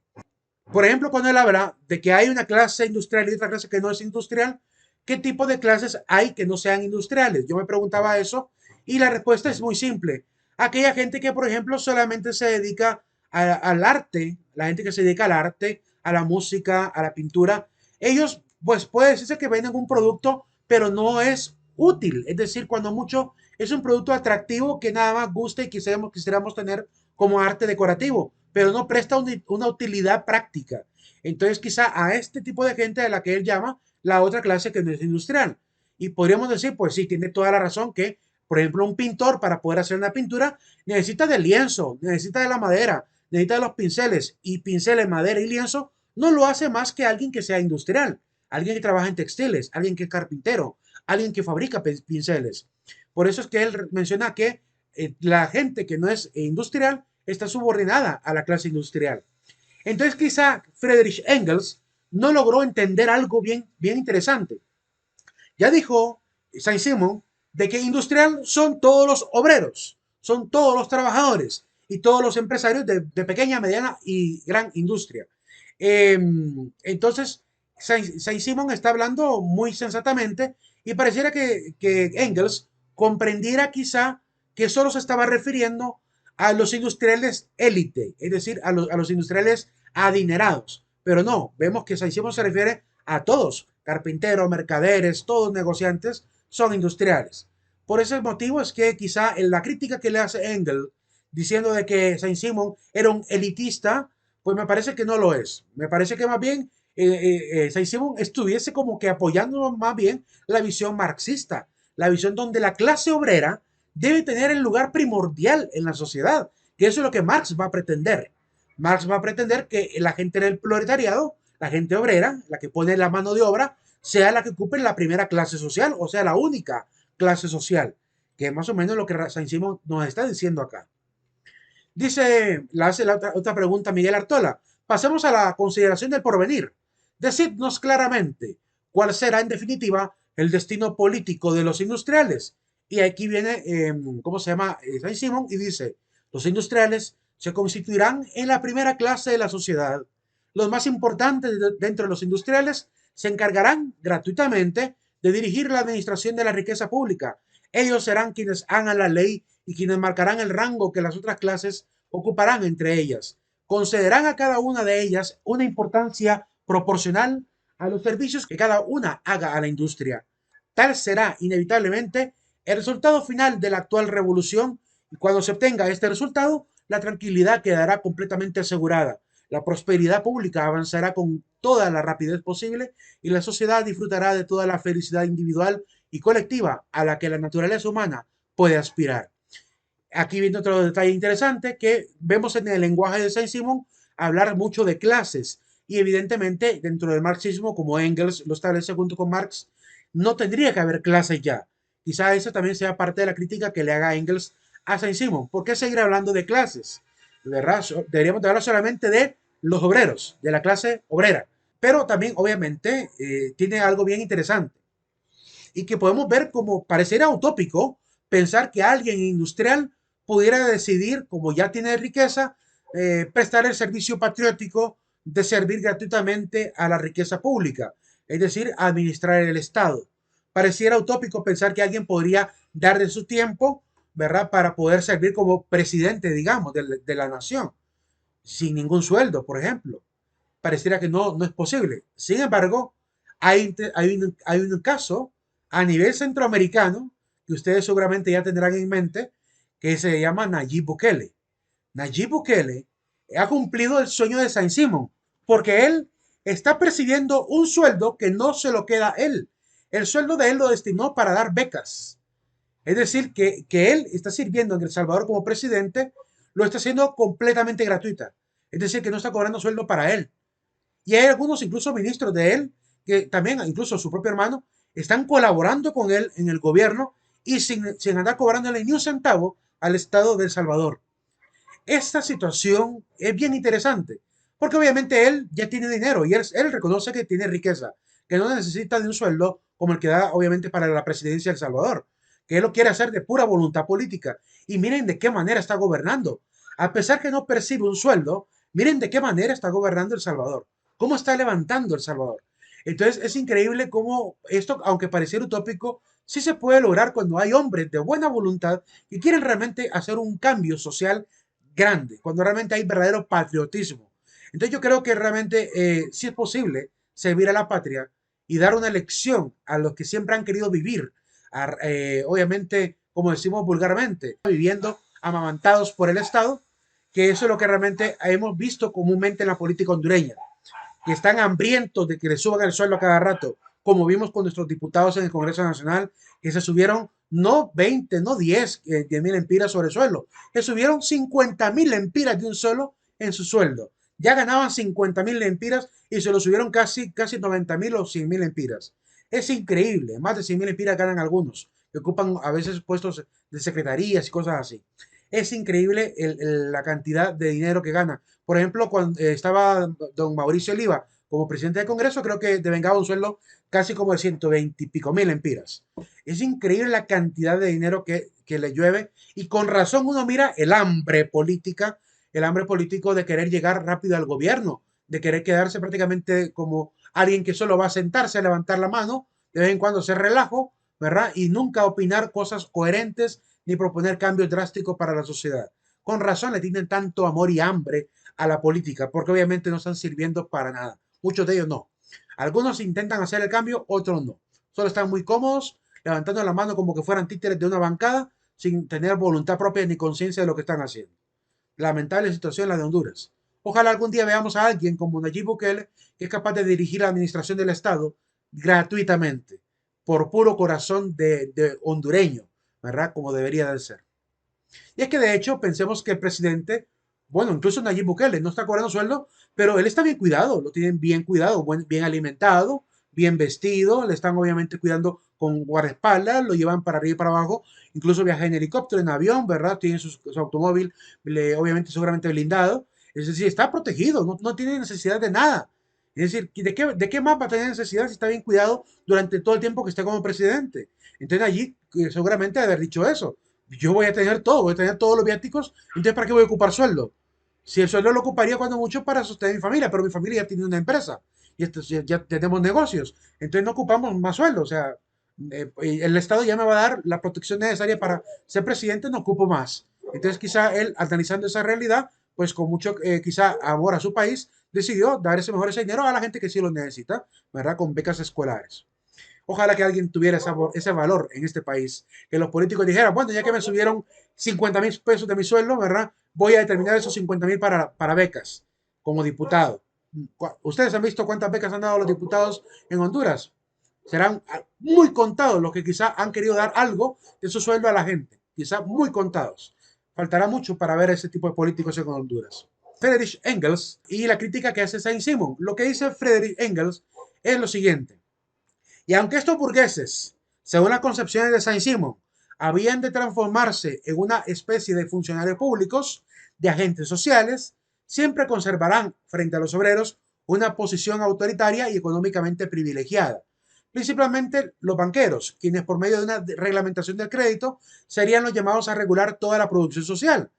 [SPEAKER 1] Por ejemplo, cuando él habla de que hay una clase industrial y otra clase que no es industrial, ¿qué tipo de clases hay que no sean industriales? Yo me preguntaba eso y la respuesta es muy simple. Aquella gente que, por ejemplo, solamente se dedica al arte, la gente que se dedica al arte, a la música, a la pintura, ellos, pues puede decirse que venden un producto, pero no es útil. Es decir, cuando mucho es un producto atractivo que nada más gusta y quisiéramos tener como arte decorativo, pero no presta una utilidad práctica. Entonces, quizá a este tipo de gente a la que él llama la otra clase que no es industrial. Y podríamos decir, pues sí, tiene toda la razón que, por ejemplo, un pintor para poder hacer una pintura necesita del lienzo, necesita de la madera, necesita de los pinceles y pinceles, madera y lienzo no lo hace más que alguien que sea industrial, alguien que trabaja en textiles, alguien que es carpintero, alguien que fabrica pinceles. Por eso es que él menciona que la gente que no es industrial está subordinada a la clase industrial. Entonces quizá Friedrich Engels no logró entender algo bien interesante. Ya dijo Saint-Simon de que industrial son todos los obreros, son todos los trabajadores y todos los empresarios de pequeña, mediana y gran industria. Entonces, Saint-Simon está hablando muy sensatamente y pareciera que Engels comprendiera quizá que solo se estaba refiriendo a los industriales élite, es decir, a los industriales adinerados. Pero no, vemos que Saint-Simon se refiere a todos, carpinteros, mercaderes, todos negociantes, son industriales. Por ese motivo es que quizá en la crítica que le hace Engels, diciendo de que Saint-Simon era un elitista, pues me parece que no lo es. Me parece que más bien Saint-Simon estuviese como que apoyando más bien la visión marxista, la visión donde la clase obrera debe tener el lugar primordial en la sociedad, que eso es lo que Marx va a pretender. Marx va a pretender que la gente del proletariado, la gente obrera, la que pone la mano de obra, sea la que ocupe la primera clase social, o sea, la única clase social, que es más o menos lo que Saint-Simon nos está diciendo acá. Dice, la hace la otra pregunta Miguel Artola. Pasemos a la consideración del porvenir. Decidnos claramente cuál será en definitiva el destino político de los industriales. Y aquí viene, ¿cómo se llama? Saint-Simon y dice, los industriales se constituirán en la primera clase de la sociedad. Los más importantes dentro de los industriales se encargarán gratuitamente de dirigir la administración de la riqueza pública. Ellos serán quienes hagan la ley y quienes marcarán el rango que las otras clases ocuparán entre ellas. Concederán a cada una de ellas una importancia proporcional a los servicios que cada una haga a la industria. Tal será inevitablemente el resultado final de la actual revolución y cuando se obtenga este resultado, la tranquilidad quedará completamente asegurada. La prosperidad pública avanzará con toda la rapidez posible y la sociedad disfrutará de toda la felicidad individual y colectiva a la que la naturaleza humana puede aspirar. Aquí viene otro detalle interesante que vemos en el lenguaje de Saint-Simon hablar mucho de clases y evidentemente dentro del marxismo, como Engels lo establece junto con Marx, no tendría que haber clases ya. Quizá eso también sea parte de la crítica que le haga Engels a Saint-Simon. ¿Por qué seguir hablando de clases? ¿Verdad? Deberíamos hablar solamente de los obreros, de la clase obrera. Pero también, obviamente, tiene algo bien interesante y que podemos ver como pareciera utópico pensar que alguien industrial pudiera decidir, como ya tiene riqueza, prestar el servicio patriótico de servir gratuitamente a la riqueza pública, es decir, administrar el Estado. Pareciera utópico pensar que alguien podría dar de su tiempo, ¿verdad?, para poder servir como presidente, digamos, de la nación, sin ningún sueldo, por ejemplo. Pareciera que no es posible. Sin embargo, hay un caso a nivel centroamericano que ustedes seguramente ya tendrán en mente, que se llama Nayib Bukele. Nayib Bukele ha cumplido el sueño de Saint Simon, porque él está percibiendo un sueldo que no se lo queda a él. El sueldo de él lo destinó para dar becas. Es decir, que él está sirviendo en El Salvador como presidente, lo está haciendo completamente gratuita. Es decir, que no está cobrando sueldo para él. Y hay algunos, incluso ministros de él, que también, incluso su propio hermano, están colaborando con él en el gobierno y sin andar cobrándole ni un centavo al Estado de El Salvador. Esta situación es bien interesante, porque obviamente él ya tiene dinero y él reconoce que tiene riqueza, que no necesita de un sueldo como el que da obviamente para la presidencia de El Salvador, que él lo quiere hacer de pura voluntad política. Y miren de qué manera está gobernando. A pesar que no percibe un sueldo, miren de qué manera está gobernando El Salvador, cómo está levantando El Salvador. Entonces es increíble cómo esto, aunque pareciera utópico, sí se puede lograr cuando hay hombres de buena voluntad que quieren realmente hacer un cambio social grande, cuando realmente hay verdadero patriotismo. Entonces yo creo que realmente sí es posible servir a la patria y dar una lección a los que siempre han querido vivir, obviamente, como decimos vulgarmente, viviendo amamantados por el Estado, que eso es lo que realmente hemos visto comúnmente en la política hondureña, que están hambrientos de que les suban el sueldo a cada rato, como vimos con nuestros diputados en el Congreso Nacional, que se subieron no 20, no 10 mil empiras sobre el sueldo, que subieron 50.000 empiras de un solo en su sueldo. Ya ganaban 50.000 empiras y se lo subieron casi 90.000 o 100.000 empiras. Es increíble, más de 100.000 empiras ganan algunos, que ocupan a veces puestos de secretarías y cosas así. Es increíble la cantidad de dinero que gana. Por ejemplo, cuando estaba don Mauricio Oliva como presidente del Congreso, creo que devengaba un sueldo casi como de 120 y pico mil empiras. Es increíble la cantidad de dinero que le llueve y con razón uno mira el hambre político de querer llegar rápido al gobierno, de querer quedarse prácticamente como alguien que solo va a sentarse a levantar la mano, de vez en cuando se relajo, ¿verdad? Y nunca opinar cosas coherentes ni proponer cambios drásticos para la sociedad. Con razón le tienen tanto amor y hambre a la política, porque obviamente no están sirviendo para nada. Muchos de ellos no. Algunos intentan hacer el cambio, otros no. Solo están muy cómodos, levantando la mano como que fueran títeres de una bancada, sin tener voluntad propia ni conciencia de lo que están haciendo. Lamentable situación la de Honduras. Ojalá algún día veamos a alguien como Nayib Bukele que es capaz de dirigir la administración del Estado gratuitamente, por puro corazón de hondureño, ¿verdad? Como debería de ser. Y es que de hecho pensemos que el presidente, bueno, incluso Nayib Bukele no está cobrando sueldo, pero él está bien cuidado, lo tienen bien cuidado, bien alimentado, bien vestido, le están obviamente cuidando con guardaespaldas, lo llevan para arriba y para abajo, incluso viaja en helicóptero, en avión, ¿verdad? Tiene su automóvil, obviamente seguramente blindado. Es decir, está protegido, no tiene necesidad de nada. Es decir, ¿de qué más va a tener necesidad si está bien cuidado durante todo el tiempo que esté como presidente? Entonces allí seguramente haber dicho eso. Yo voy a tener todo, voy a tener todos los viáticos, entonces ¿para qué voy a ocupar sueldo? Si el sueldo lo ocuparía cuando mucho para sostener mi familia, pero mi familia ya tiene una empresa y esto, ya tenemos negocios, entonces no ocupamos más sueldo, o sea, el Estado ya me va a dar la protección necesaria para ser presidente, no ocupo más. Entonces quizá él, analizando esa realidad, pues con mucho, quizá amor a su país, decidió dar ese dinero a la gente que sí lo necesita, ¿verdad? Con becas escolares. Ojalá que alguien tuviera ese valor en este país, que los políticos dijeran, bueno, ya que me subieron 50,000 pesos de mi sueldo, ¿verdad? Voy a determinar esos 50,000 para becas como diputado. ¿Ustedes han visto cuántas becas han dado los diputados en Honduras? Serán muy contados los que quizá han querido dar algo de su sueldo a la gente. Quizá muy contados. Faltará mucho para ver ese tipo de políticos en Honduras. Friedrich Engels y la crítica que hace Saint-Simon. Lo que dice Friedrich Engels es lo siguiente. Y aunque estos burgueses, según las concepciones de Saint-Simon, habían de transformarse en una especie de funcionarios públicos, de agentes sociales, siempre conservarán frente a los obreros una posición autoritaria y económicamente privilegiada. Principalmente los banqueros, quienes por medio de una reglamentación del crédito serían los llamados a regular toda la producción social.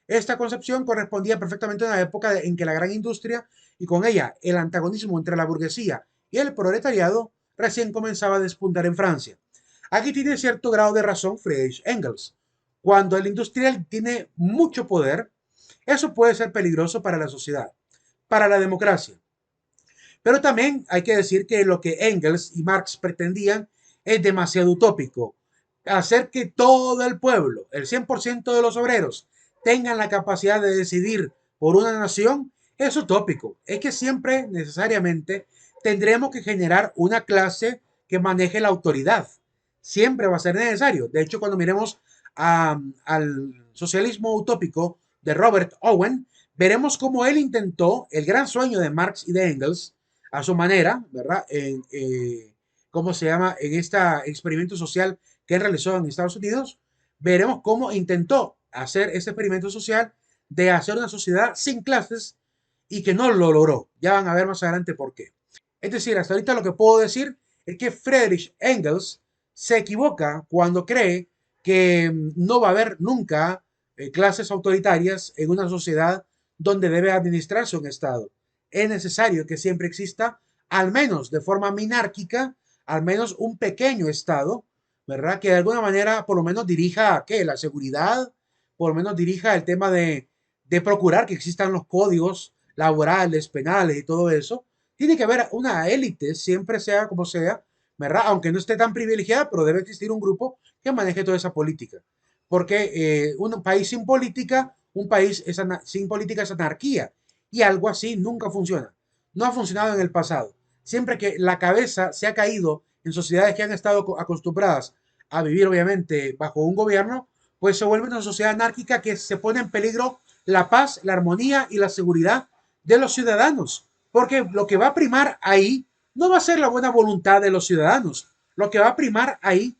[SPEAKER 1] Esta concepción correspondía perfectamente a una época en que la gran industria y con ella el antagonismo entre la burguesía y el proletariado recién comenzaba a despuntar en Francia. Aquí tiene cierto grado de razón Friedrich Engels. Cuando el industrial tiene mucho poder, eso puede ser peligroso para la sociedad, para la democracia. Pero también hay que decir que lo que Engels y Marx pretendían es demasiado utópico. Hacer que todo el pueblo, el 100% de los obreros, tengan la capacidad de decidir por una nación es utópico. Es que siempre necesariamente tendremos que generar una clase que maneje la autoridad. Siempre va a ser necesario. De hecho, cuando miremos al socialismo utópico de Robert Owen, veremos cómo él intentó el gran sueño de Marx y de Engels a su manera, ¿verdad? ¿Cómo se llama? En este experimento social que él realizó en Estados Unidos, veremos cómo intentó hacer ese experimento social de hacer una sociedad sin clases y que no lo logró. Ya van a ver más adelante por qué. Es decir, hasta ahorita lo que puedo decir es que Friedrich Engels se equivoca cuando cree que no va a haber nunca clases autoritarias en una sociedad donde debe administrarse un Estado. Es necesario que siempre exista, al menos de forma minárquica, al menos un pequeño Estado, ¿verdad? Que de alguna manera por lo menos dirija, ¿qué? La seguridad, por lo menos dirija el tema de procurar que existan los códigos laborales, penales y todo eso. Tiene que haber una élite, siempre sea como sea, ¿verdad? Aunque no esté tan privilegiada, pero debe existir un grupo que maneje toda esa política. Porque un país sin política, un país sin política es anarquía. Y algo así nunca funciona. No ha funcionado en el pasado. Siempre que la cabeza se ha caído en sociedades que han estado acostumbradas a vivir, obviamente, bajo un gobierno, pues se vuelve una sociedad anárquica que se pone en peligro la paz, la armonía y la seguridad de los ciudadanos. Porque lo que va a primar ahí no va a ser la buena voluntad de los ciudadanos. Lo que va a primar ahí,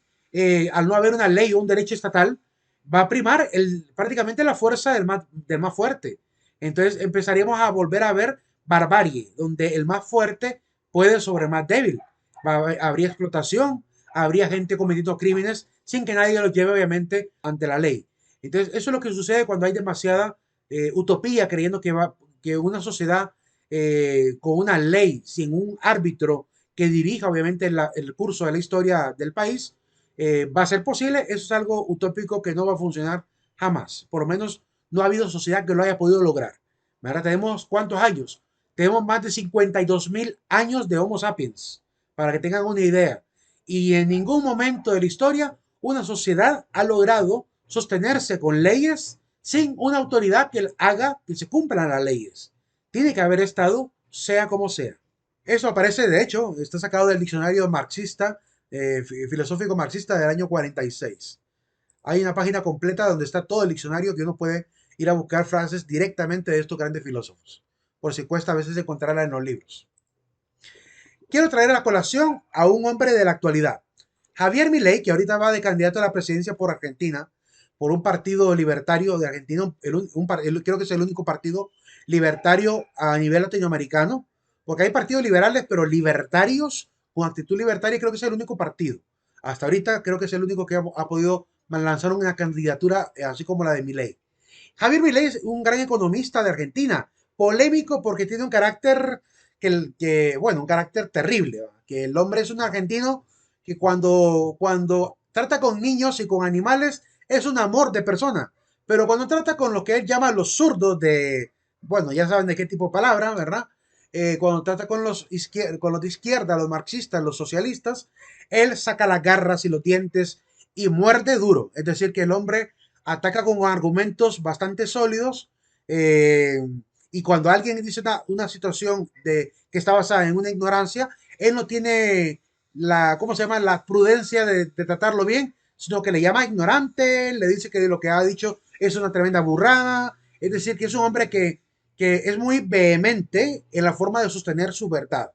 [SPEAKER 1] al no haber una ley o un derecho estatal, va a primar prácticamente la fuerza del más fuerte. Entonces empezaríamos a volver a ver barbarie, donde el más fuerte puede sobre el más débil. Habría explotación, habría gente cometiendo crímenes sin que nadie los lleve obviamente ante la ley. Entonces eso es lo que sucede cuando hay demasiada utopía creyendo que una sociedad con una ley, sin un árbitro que dirija obviamente el curso de la historia del país, va a ser posible. Eso es algo utópico que no va a funcionar jamás. Por lo menos no ha habido sociedad que lo haya podido lograr. ¿Verdad? Tenemos cuántos años. Tenemos más de 52,000 años de Homo sapiens, para que tengan una idea. Y en ningún momento de la historia una sociedad ha logrado sostenerse con leyes sin una autoridad que haga que se cumplan las leyes. Tiene que haber estado, sea como sea. Eso aparece, de hecho, está sacado del diccionario marxista, filosófico marxista del año 46. Hay una página completa donde está todo el diccionario que uno puede ir a buscar frases directamente de estos grandes filósofos, por si cuesta a veces encontrarla en los libros. Quiero traer a la colación a un hombre de la actualidad, Javier Milei, que ahorita va de candidato a la presidencia por Argentina, por un partido libertario de Argentina, creo que es el único partido libertario a nivel latinoamericano, porque hay partidos liberales, pero libertarios con actitud libertaria creo que es el único partido. Hasta ahorita creo que es el único que ha podido lanzar una candidatura así como la de Milei. Javier Milei es un gran economista de Argentina, polémico porque tiene un carácter bueno, un carácter terrible, ¿va? Que el hombre es un argentino que cuando trata con niños y con animales es un amor de persona, pero cuando trata con lo que él llama los zurdos bueno, ya saben de qué tipo de palabra, ¿verdad? Cuando trata con los de izquierda, los marxistas, los socialistas, él saca las garras y los dientes y muerde duro. Es decir, que el hombre ataca con argumentos bastante sólidos. eh, y cuando alguien dice una situación que está basada en una ignorancia, él no tiene ¿cómo se llama? La prudencia de tratarlo bien, sino que le llama ignorante, le dice que lo que ha dicho es una tremenda burrada. Es decir, que es un hombre que es muy vehemente en la forma de sostener su verdad.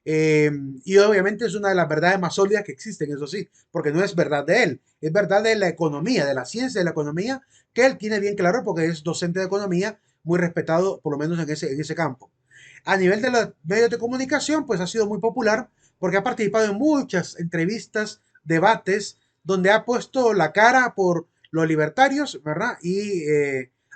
[SPEAKER 1] Eh, y obviamente es una de las verdades más sólidas que existen, eso sí, porque no es verdad de él, es verdad de la economía, de la ciencia de la economía, que él tiene bien claro porque es docente de economía, muy respetado por lo menos en ese campo. A nivel de los medios de comunicación, pues ha sido muy popular porque ha participado en muchas entrevistas, debates, donde ha puesto la cara por los libertarios, ¿verdad? Y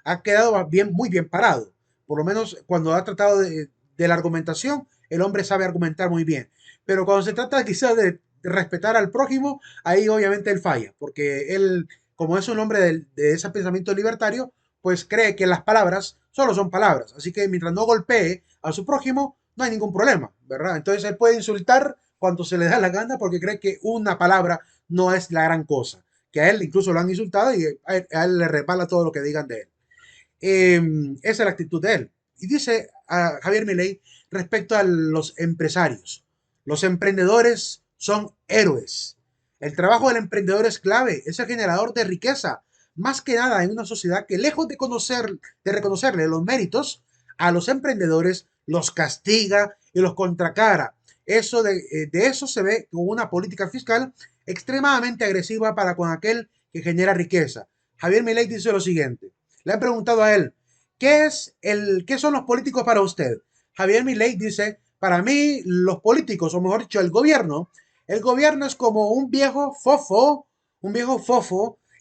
[SPEAKER 1] ha quedado muy bien parado. Por lo menos cuando ha tratado de la argumentación, el hombre sabe argumentar muy bien. Pero cuando se trata quizás de respetar al prójimo, ahí obviamente él falla, porque él, como es un hombre de ese pensamiento libertario, pues cree que las palabras solo son palabras. Así que mientras no golpee a su prójimo, no hay ningún problema, ¿verdad? Entonces él puede insultar cuando se le da la gana porque cree que una palabra no es la gran cosa. Que a él incluso lo han insultado y a él le repala todo lo que digan de él. Esa es la actitud de él. Y dice a Javier Milei respecto a los empresarios. Los emprendedores son héroes. El trabajo del emprendedor es clave, es el generador de riqueza. Más que nada en una sociedad que lejos de reconocerle los méritos a los emprendedores, los castiga y los contracara. De eso se ve con una política fiscal extremadamente agresiva para con aquel que genera riqueza. Javier Milei dice lo siguiente. Le han preguntado a él, ¿qué son los políticos para usted? Javier Milei dice, para mí los políticos, o mejor dicho, el gobierno es como un viejo fofo,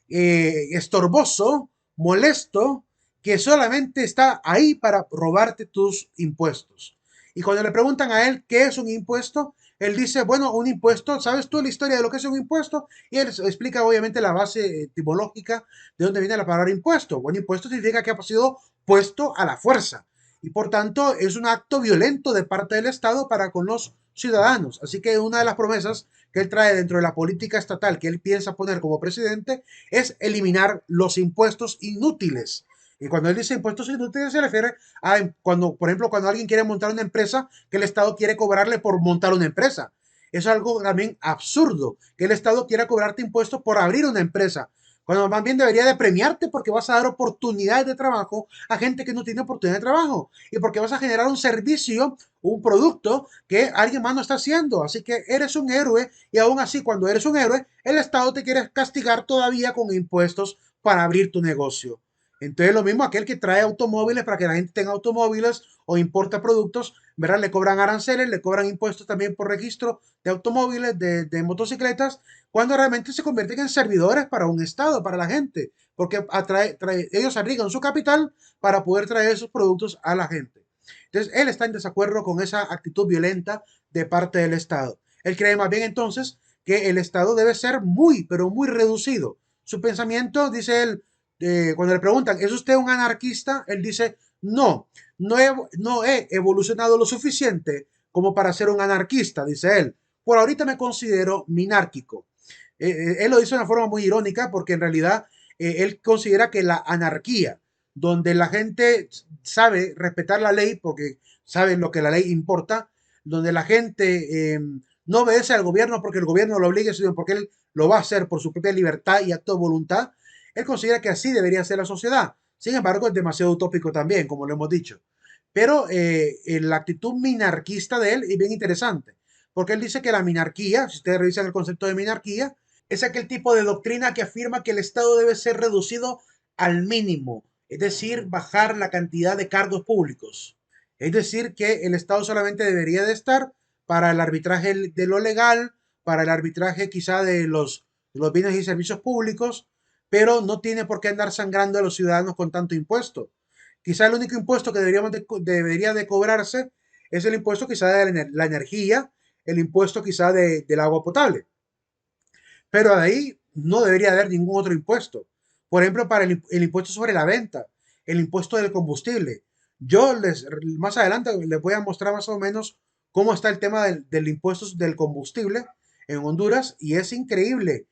[SPEAKER 1] estorboso, molesto, que solamente está ahí para robarte tus impuestos. Y cuando le preguntan a él qué es un impuesto, él dice, bueno, un impuesto, ¿sabes tú la historia de lo que es un impuesto? Y él explica obviamente la base etimológica de dónde viene la palabra impuesto. Bueno, impuesto significa que ha sido puesto a la fuerza y por tanto es un acto violento de parte del Estado para con los ciudadanos. Así que una de las promesas que él trae dentro de la política estatal que él piensa poner como presidente es eliminar los impuestos inútiles. Y cuando él dice impuestos inútiles se refiere a cuando, por ejemplo, cuando alguien quiere montar una empresa que el Estado quiere cobrarle por montar una empresa. Es algo también absurdo que el Estado quiera cobrarte impuestos por abrir una empresa, cuando más bien debería de premiarte porque vas a dar oportunidades de trabajo a gente que no tiene oportunidad de trabajo y porque vas a generar un servicio, un producto que alguien más no está haciendo. Así que eres un héroe y aún así cuando eres un héroe, el Estado te quiere castigar todavía con impuestos para abrir tu negocio. Entonces lo mismo aquel que trae automóviles para que la gente tenga automóviles o importa productos, ¿verdad? Le cobran aranceles, le cobran impuestos también por registro de automóviles, de motocicletas, cuando realmente se convierten en servidores para un Estado, para la gente, porque ellos arriesgan su capital para poder traer esos productos a la gente. Entonces, él está en desacuerdo con esa actitud violenta de parte del Estado. Él cree más bien entonces que el Estado debe ser muy, pero muy reducido. Su pensamiento, dice él, cuando le preguntan, ¿es usted un anarquista? Él dice, no he evolucionado lo suficiente como para ser un anarquista, dice él. Por ahorita me considero minárquico. Él lo dice de una forma muy irónica porque en realidad él considera que la anarquía, donde la gente sabe respetar la ley porque sabe lo que la ley importa, donde la gente no obedece al gobierno porque el gobierno lo obligue, sino porque él lo va a hacer por su propia libertad y acto de voluntad, él considera que así debería ser la sociedad. Sin embargo, es demasiado utópico también, como lo hemos dicho. Pero la actitud minarquista de él es bien interesante, porque él dice que la minarquía, si ustedes revisan el concepto de minarquía, es aquel tipo de doctrina que afirma que el Estado debe ser reducido al mínimo, es decir, bajar la cantidad de cargos públicos. Es decir, que el Estado solamente debería de estar para el arbitraje de lo legal, para el arbitraje quizá de los bienes y servicios públicos, pero no tiene por qué andar sangrando a los ciudadanos con tanto impuesto. Quizá el único impuesto que debería de cobrarse es el impuesto quizá de la energía, el impuesto quizá del agua potable. Pero de ahí no debería haber ningún otro impuesto. Por ejemplo, para el impuesto sobre la venta, el impuesto del combustible. Más adelante les voy a mostrar más o menos cómo está el tema del impuesto del combustible en Honduras y es increíble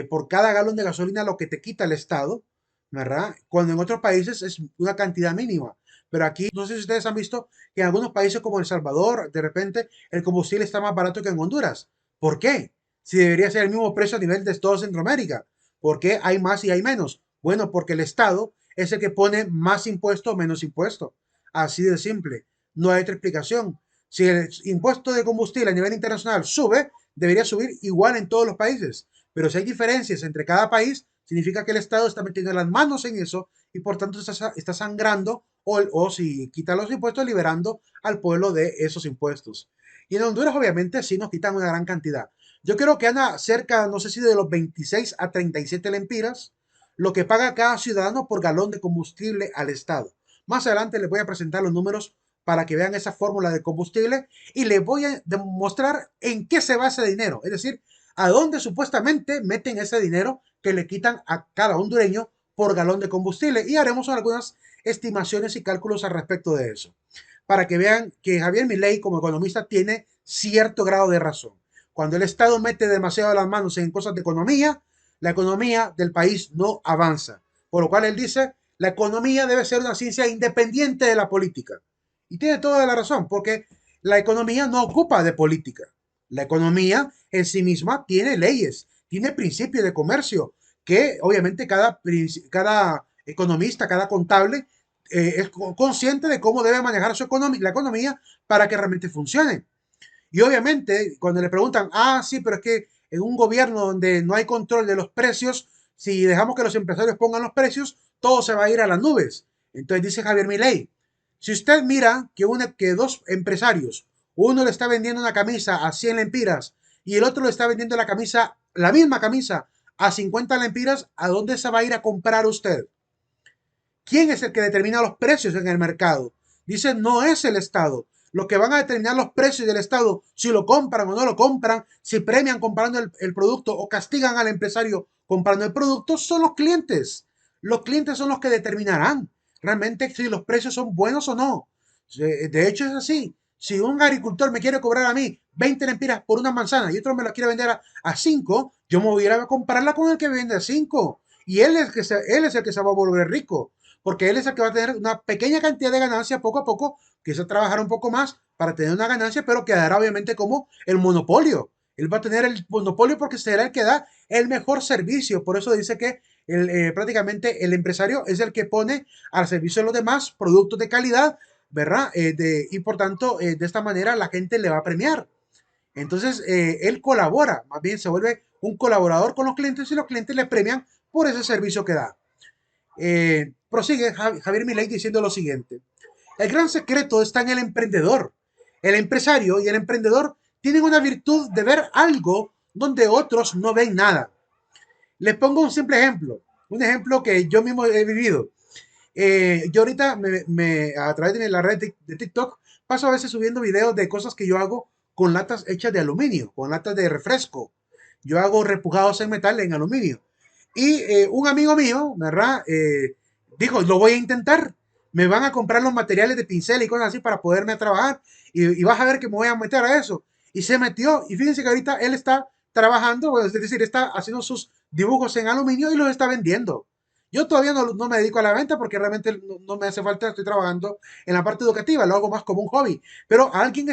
[SPEAKER 1] por cada galón de gasolina lo que te quita el Estado, ¿verdad? Cuando en otros países es una cantidad mínima. Pero aquí, no sé si ustedes han visto que en algunos países como El Salvador, de repente el combustible está más barato que en Honduras. ¿Por qué? Si debería ser el mismo precio a nivel de toda Centroamérica. ¿Por qué hay más y hay menos? Bueno, porque el Estado es el que pone más impuesto o menos impuesto. Así de simple. No hay otra explicación. Si el impuesto de combustible a nivel internacional sube, debería subir igual en todos los países. Pero si hay diferencias entre cada país, significa que el Estado está metiendo las manos en eso y por tanto está sangrando o si quita los impuestos, liberando al pueblo de esos impuestos. Y en Honduras, obviamente, sí nos quitan una gran cantidad. Yo creo que anda cerca, no sé si de los 26 a 37 lempiras, lo que paga cada ciudadano por galón de combustible al Estado. Más adelante les voy a presentar los números para que vean esa fórmula de combustible y les voy a demostrar en qué se va ese dinero. Es decir, a dónde supuestamente meten ese dinero que le quitan a cada hondureño por galón de combustible. Y haremos algunas estimaciones y cálculos al respecto de eso. Para que vean que Javier Milei como economista tiene cierto grado de razón. Cuando el Estado mete demasiado las manos en cosas de economía, la economía del país no avanza. Por lo cual él dice, la economía debe ser una ciencia independiente de la política. Y tiene toda la razón, porque la economía no ocupa de política. La economía en sí misma tiene leyes, tiene principios de comercio, que obviamente cada economista, cada contable es consciente de cómo debe manejar la economía para que realmente funcione. Y obviamente, cuando le preguntan, sí, pero es que en un gobierno donde no hay control de los precios, si dejamos que los empresarios pongan los precios, todo se va a ir a las nubes. Entonces dice Javier Milei, si usted mira que dos empresarios, uno le está vendiendo una camisa a 100 lempiras y el otro le está vendiendo la misma camisa a 50 lempiras, ¿a dónde se va a ir a comprar usted? ¿Quién es el que determina los precios en el mercado? Dice, no es el Estado. Los que van a determinar los precios del Estado, si lo compran o no lo compran, si premian comprando el producto o castigan al empresario comprando el producto, son los clientes. Los clientes son los que determinarán realmente si los precios son buenos o no. De hecho es así. Si un agricultor me quiere cobrar a mí 20 lempiras por una manzana y otro me la quiere vender a 5, yo me voy a ir a comprarla con el que vende a 5. Y él es el que se va a volver rico porque él es el que va a tener una pequeña cantidad de ganancia poco a poco, quizás trabajar un poco más para tener una ganancia, pero quedará obviamente como el monopolio. Él va a tener el monopolio porque será el que da el mejor servicio. Por eso dice que prácticamente el empresario es el que pone al servicio de los demás productos de calidad, ¿verdad? Y por tanto, de esta manera la gente le va a premiar. Entonces, él colabora, más bien se vuelve un colaborador con los clientes y los clientes le premian por ese servicio que da. Prosigue Javier Milei diciendo lo siguiente. El gran secreto está en el emprendedor. El empresario y el emprendedor tienen una virtud de ver algo donde otros no ven nada. Les pongo un simple ejemplo, un ejemplo que yo mismo he vivido. Yo ahorita a través de la red de TikTok paso a veces subiendo videos de cosas que yo hago con latas hechas de aluminio, con latas de refresco. Yo hago repujados en metal en aluminio. Y un amigo mío, ¿verdad? Dijo, lo voy a intentar. Me van a comprar los materiales de pincel y cosas así para poderme trabajar. Y vas a ver que me voy a meter a eso. Y se metió. Y fíjense que ahorita él está trabajando, bueno, es decir, está haciendo sus dibujos en aluminio y los está vendiendo. Yo todavía no me dedico a la venta porque realmente no me hace falta, estoy trabajando en la parte educativa, lo hago más como un hobby. Pero alguien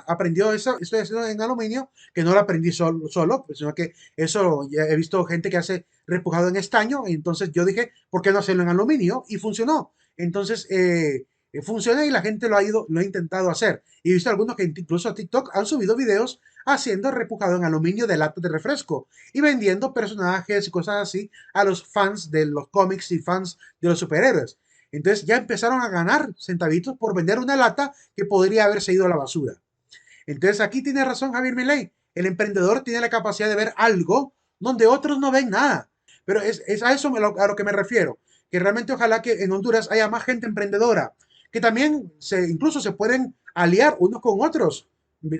[SPEAKER 1] aprendió eso, estoy haciendo en aluminio, que no lo aprendí solo, sino que eso ya he visto gente que hace repujado en estaño, y entonces yo dije, ¿por qué no hacerlo en aluminio? Y funcionó. Entonces, funciona y la gente lo ha intentado hacer. Y he visto algunos que incluso a TikTok han subido videos haciendo repujado en aluminio de latas de refresco y vendiendo personajes y cosas así a los fans de los cómics y fans de los superhéroes. Entonces ya empezaron a ganar centavitos por vender una lata que podría haberse ido a la basura. Entonces aquí tiene razón Javier Milei. El emprendedor tiene la capacidad de ver algo donde otros no ven nada. Pero es a eso a lo que me refiero. Que realmente ojalá que en Honduras haya más gente emprendedora. Que también incluso se pueden aliar unos con otros.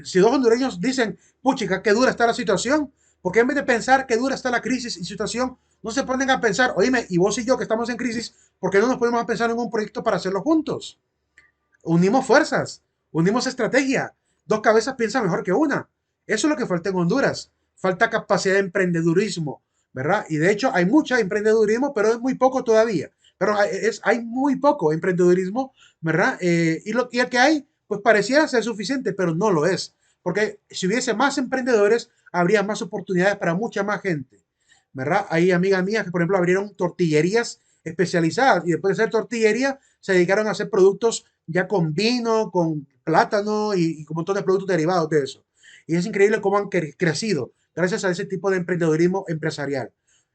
[SPEAKER 1] Si dos hondureños dicen, puchica, qué dura está la situación, porque en vez de pensar que dura está la crisis y situación, no se ponen a pensar, oíme, y vos y yo que estamos en crisis, ¿por qué no nos podemos pensar en un proyecto para hacerlo juntos? Unimos fuerzas, unimos estrategia. Dos cabezas piensan mejor que una. Eso es lo que falta en Honduras. Falta capacidad de emprendedurismo, ¿verdad? Y de hecho hay mucho emprendedurismo, pero es muy poco todavía. Pero hay muy poco emprendedurismo, ¿verdad? Y el que hay, pues pareciera ser suficiente, pero no lo es. Porque si hubiese más emprendedores, habría más oportunidades para mucha más gente, ¿verdad? Hay amigas mías que, por ejemplo, abrieron tortillerías especializadas y después de hacer tortillería se dedicaron a hacer productos ya con vino, con plátano y un montón de productos derivados de eso. Y es increíble cómo han crecido gracias a ese tipo de emprendedorismo empresarial.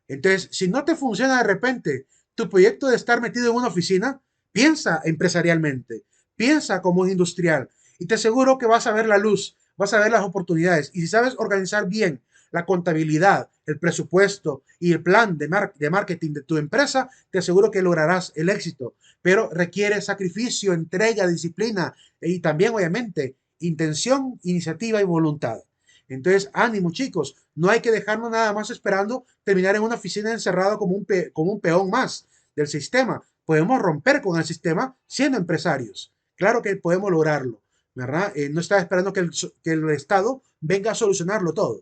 [SPEAKER 1] Entonces, si no te funciona de repente tu proyecto de estar metido en una oficina, piensa empresarialmente, piensa como un industrial y te aseguro que vas a ver la luz, vas a ver las oportunidades. Y si sabes organizar bien la contabilidad, el presupuesto y el plan de marketing de tu empresa, te aseguro que lograrás el éxito. Pero requiere sacrificio, entrega, disciplina y también, obviamente, intención, iniciativa y voluntad. Entonces, ánimo, chicos. No hay que dejarnos nada más esperando terminar en una oficina encerrado como un peón más del sistema. Podemos romper con el sistema siendo empresarios. Claro que podemos lograrlo, ¿verdad? No está esperando que el Estado venga a solucionarlo todo.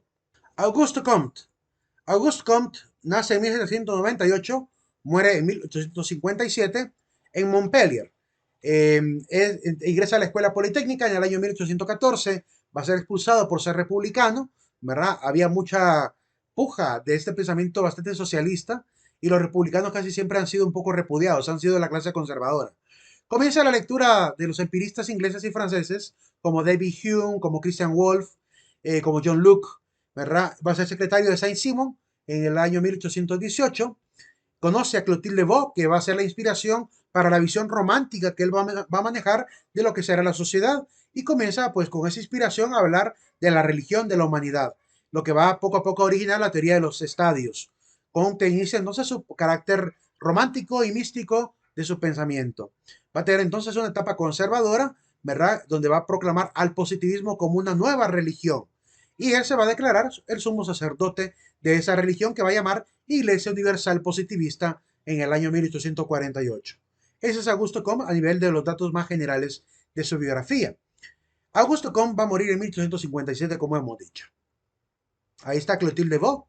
[SPEAKER 1] Auguste Comte. Auguste Comte nace en 1798, muere en 1857 en Montpellier. Ingresa a la Escuela Politécnica en el año 1814, va a ser expulsado por ser republicano, ¿verdad? Había mucha puja de este pensamiento bastante socialista y los republicanos casi siempre han sido un poco repudiados, han sido de la clase conservadora. Comienza la lectura de los empiristas ingleses y franceses, como David Hume, como Christian Wolff, como John Locke, ¿verdad? Va a ser secretario de Saint-Simon en el año 1818. Conoce a Clotilde Vaux, que va a ser la inspiración para la visión romántica que él va a manejar de lo que será la sociedad. Y comienza, pues, con esa inspiración a hablar de la religión de la humanidad, lo que va poco a poco a originar la teoría de los estadios, con que inicia entonces su carácter romántico y místico de su pensamiento. Va a tener entonces una etapa conservadora, ¿verdad? Donde va a proclamar al positivismo como una nueva religión. Y él se va a declarar el sumo sacerdote de esa religión que va a llamar Iglesia Universal Positivista en el año 1848. Ese es Augusto Comte a nivel de los datos más generales de su biografía. Augusto Comte va a morir en 1857, como hemos dicho. Ahí está Clotilde Vaux.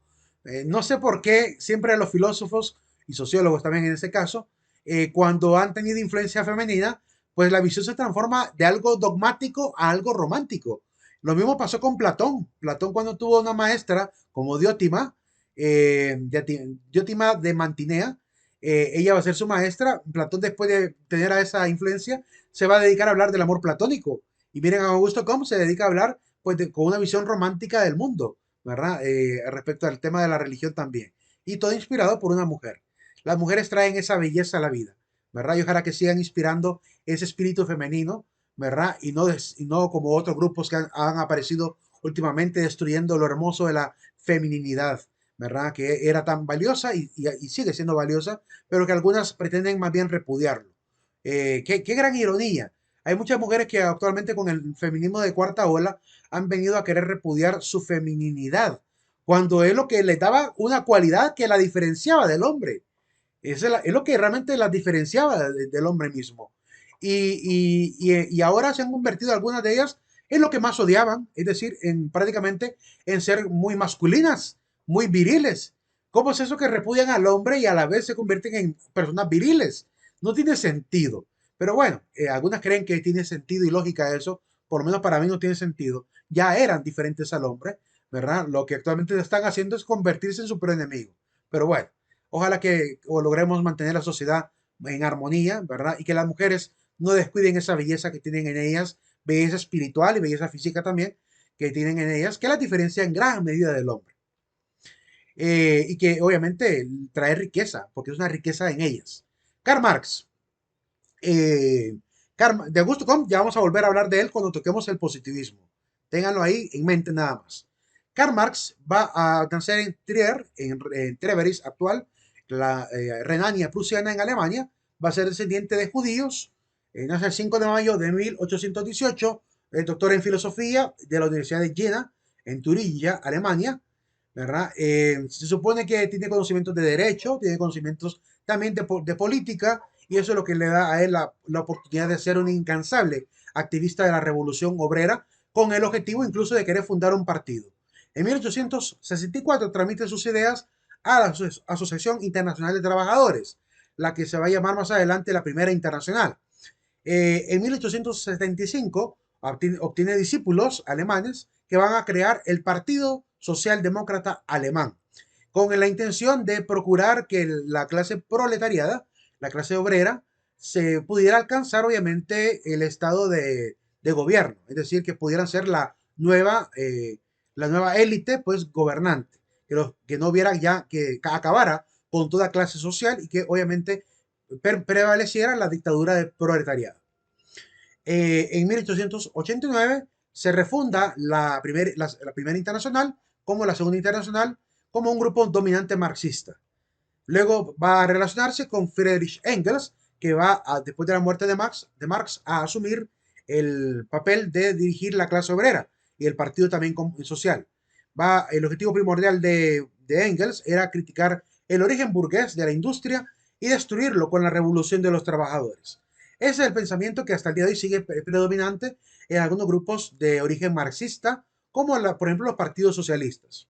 [SPEAKER 1] No sé por qué siempre los filósofos y sociólogos también en ese caso, cuando han tenido influencia femenina, pues la visión se transforma de algo dogmático a algo romántico. Lo mismo pasó con Platón. Platón cuando tuvo una maestra como Diótima, Diótima de Mantinea, ella va a ser su maestra. Platón, después de tener a esa influencia, se va a dedicar a hablar del amor platónico. Y miren, a Augusto Comte se dedica a hablar pues, con una visión romántica del mundo, ¿verdad? Respecto al tema de la religión también. Y todo inspirado por una mujer. Las mujeres traen esa belleza a la vida, ¿verdad? Y ojalá que sigan inspirando ese espíritu femenino, ¿verdad? Y no como otros grupos que han aparecido últimamente destruyendo lo hermoso de la femininidad, ¿verdad? Que era tan valiosa y sigue siendo valiosa, pero que algunas pretenden más bien repudiarlo. Qué gran ironía. Hay muchas mujeres que actualmente con el feminismo de cuarta ola han venido a querer repudiar su femininidad, cuando es lo que le daba una cualidad que la diferenciaba del hombre. Es lo que realmente la diferenciaba del hombre mismo. Y ahora se han convertido algunas de ellas en lo que más odiaban, es decir, en prácticamente en ser muy masculinas, muy viriles. ¿Cómo es eso que repudian al hombre y a la vez se convierten en personas viriles? No tiene sentido. Pero bueno, algunas creen que tiene sentido y lógica eso, por lo menos para mí no tiene sentido. Ya eran diferentes al hombre, ¿verdad? Lo que actualmente están haciendo es convertirse en su enemigo. Pero bueno, ojalá que logremos mantener la sociedad en armonía, ¿verdad? Y que las mujeres no descuiden esa belleza que tienen en ellas, belleza espiritual y belleza física también, que tienen en ellas, que la diferencia en gran medida del hombre. Y que obviamente trae riqueza, porque es una riqueza en ellas. Karl Marx. Eh, de Augusto Comte, ya vamos a volver a hablar de él cuando toquemos el positivismo. Ténganlo ahí en mente nada más. Karl Marx va a nacer en Trier, en Treveris actual, la Renania prusiana en Alemania. Va a ser descendiente de judíos. Nace el 5 de mayo de 1818. Es doctor en filosofía de la Universidad de Jena, en Turingia, Alemania. ¿Verdad? Se supone que tiene conocimientos de derecho, tiene conocimientos también de política, y eso es lo que le da a él la oportunidad de ser un incansable activista de la revolución obrera, con el objetivo incluso de querer fundar un partido. En 1864 transmite sus ideas a la Asociación Internacional de Trabajadores, la que se va a llamar más adelante la Primera Internacional. En 1875 obtiene discípulos alemanes que van a crear el Partido Socialdemócrata Alemán, con la intención de procurar que la clase proletariada, la clase obrera, se pudiera alcanzar obviamente el estado de gobierno, es decir, que pudieran ser la nueva élite pues gobernante, que no hubiera ya, que acabara con toda clase social y que obviamente prevaleciera la dictadura del proletariado. En 1889 se refunda la primera internacional como la segunda internacional como un grupo dominante marxista. Luego va a relacionarse con Friedrich Engels, que después de la muerte de Marx, a asumir el papel de dirigir la clase obrera y el partido también social. El objetivo primordial de Engels era criticar el origen burgués de la industria y destruirlo con la revolución de los trabajadores. Ese es el pensamiento que hasta el día de hoy sigue predominante en algunos grupos de origen marxista, como por ejemplo los partidos socialistas.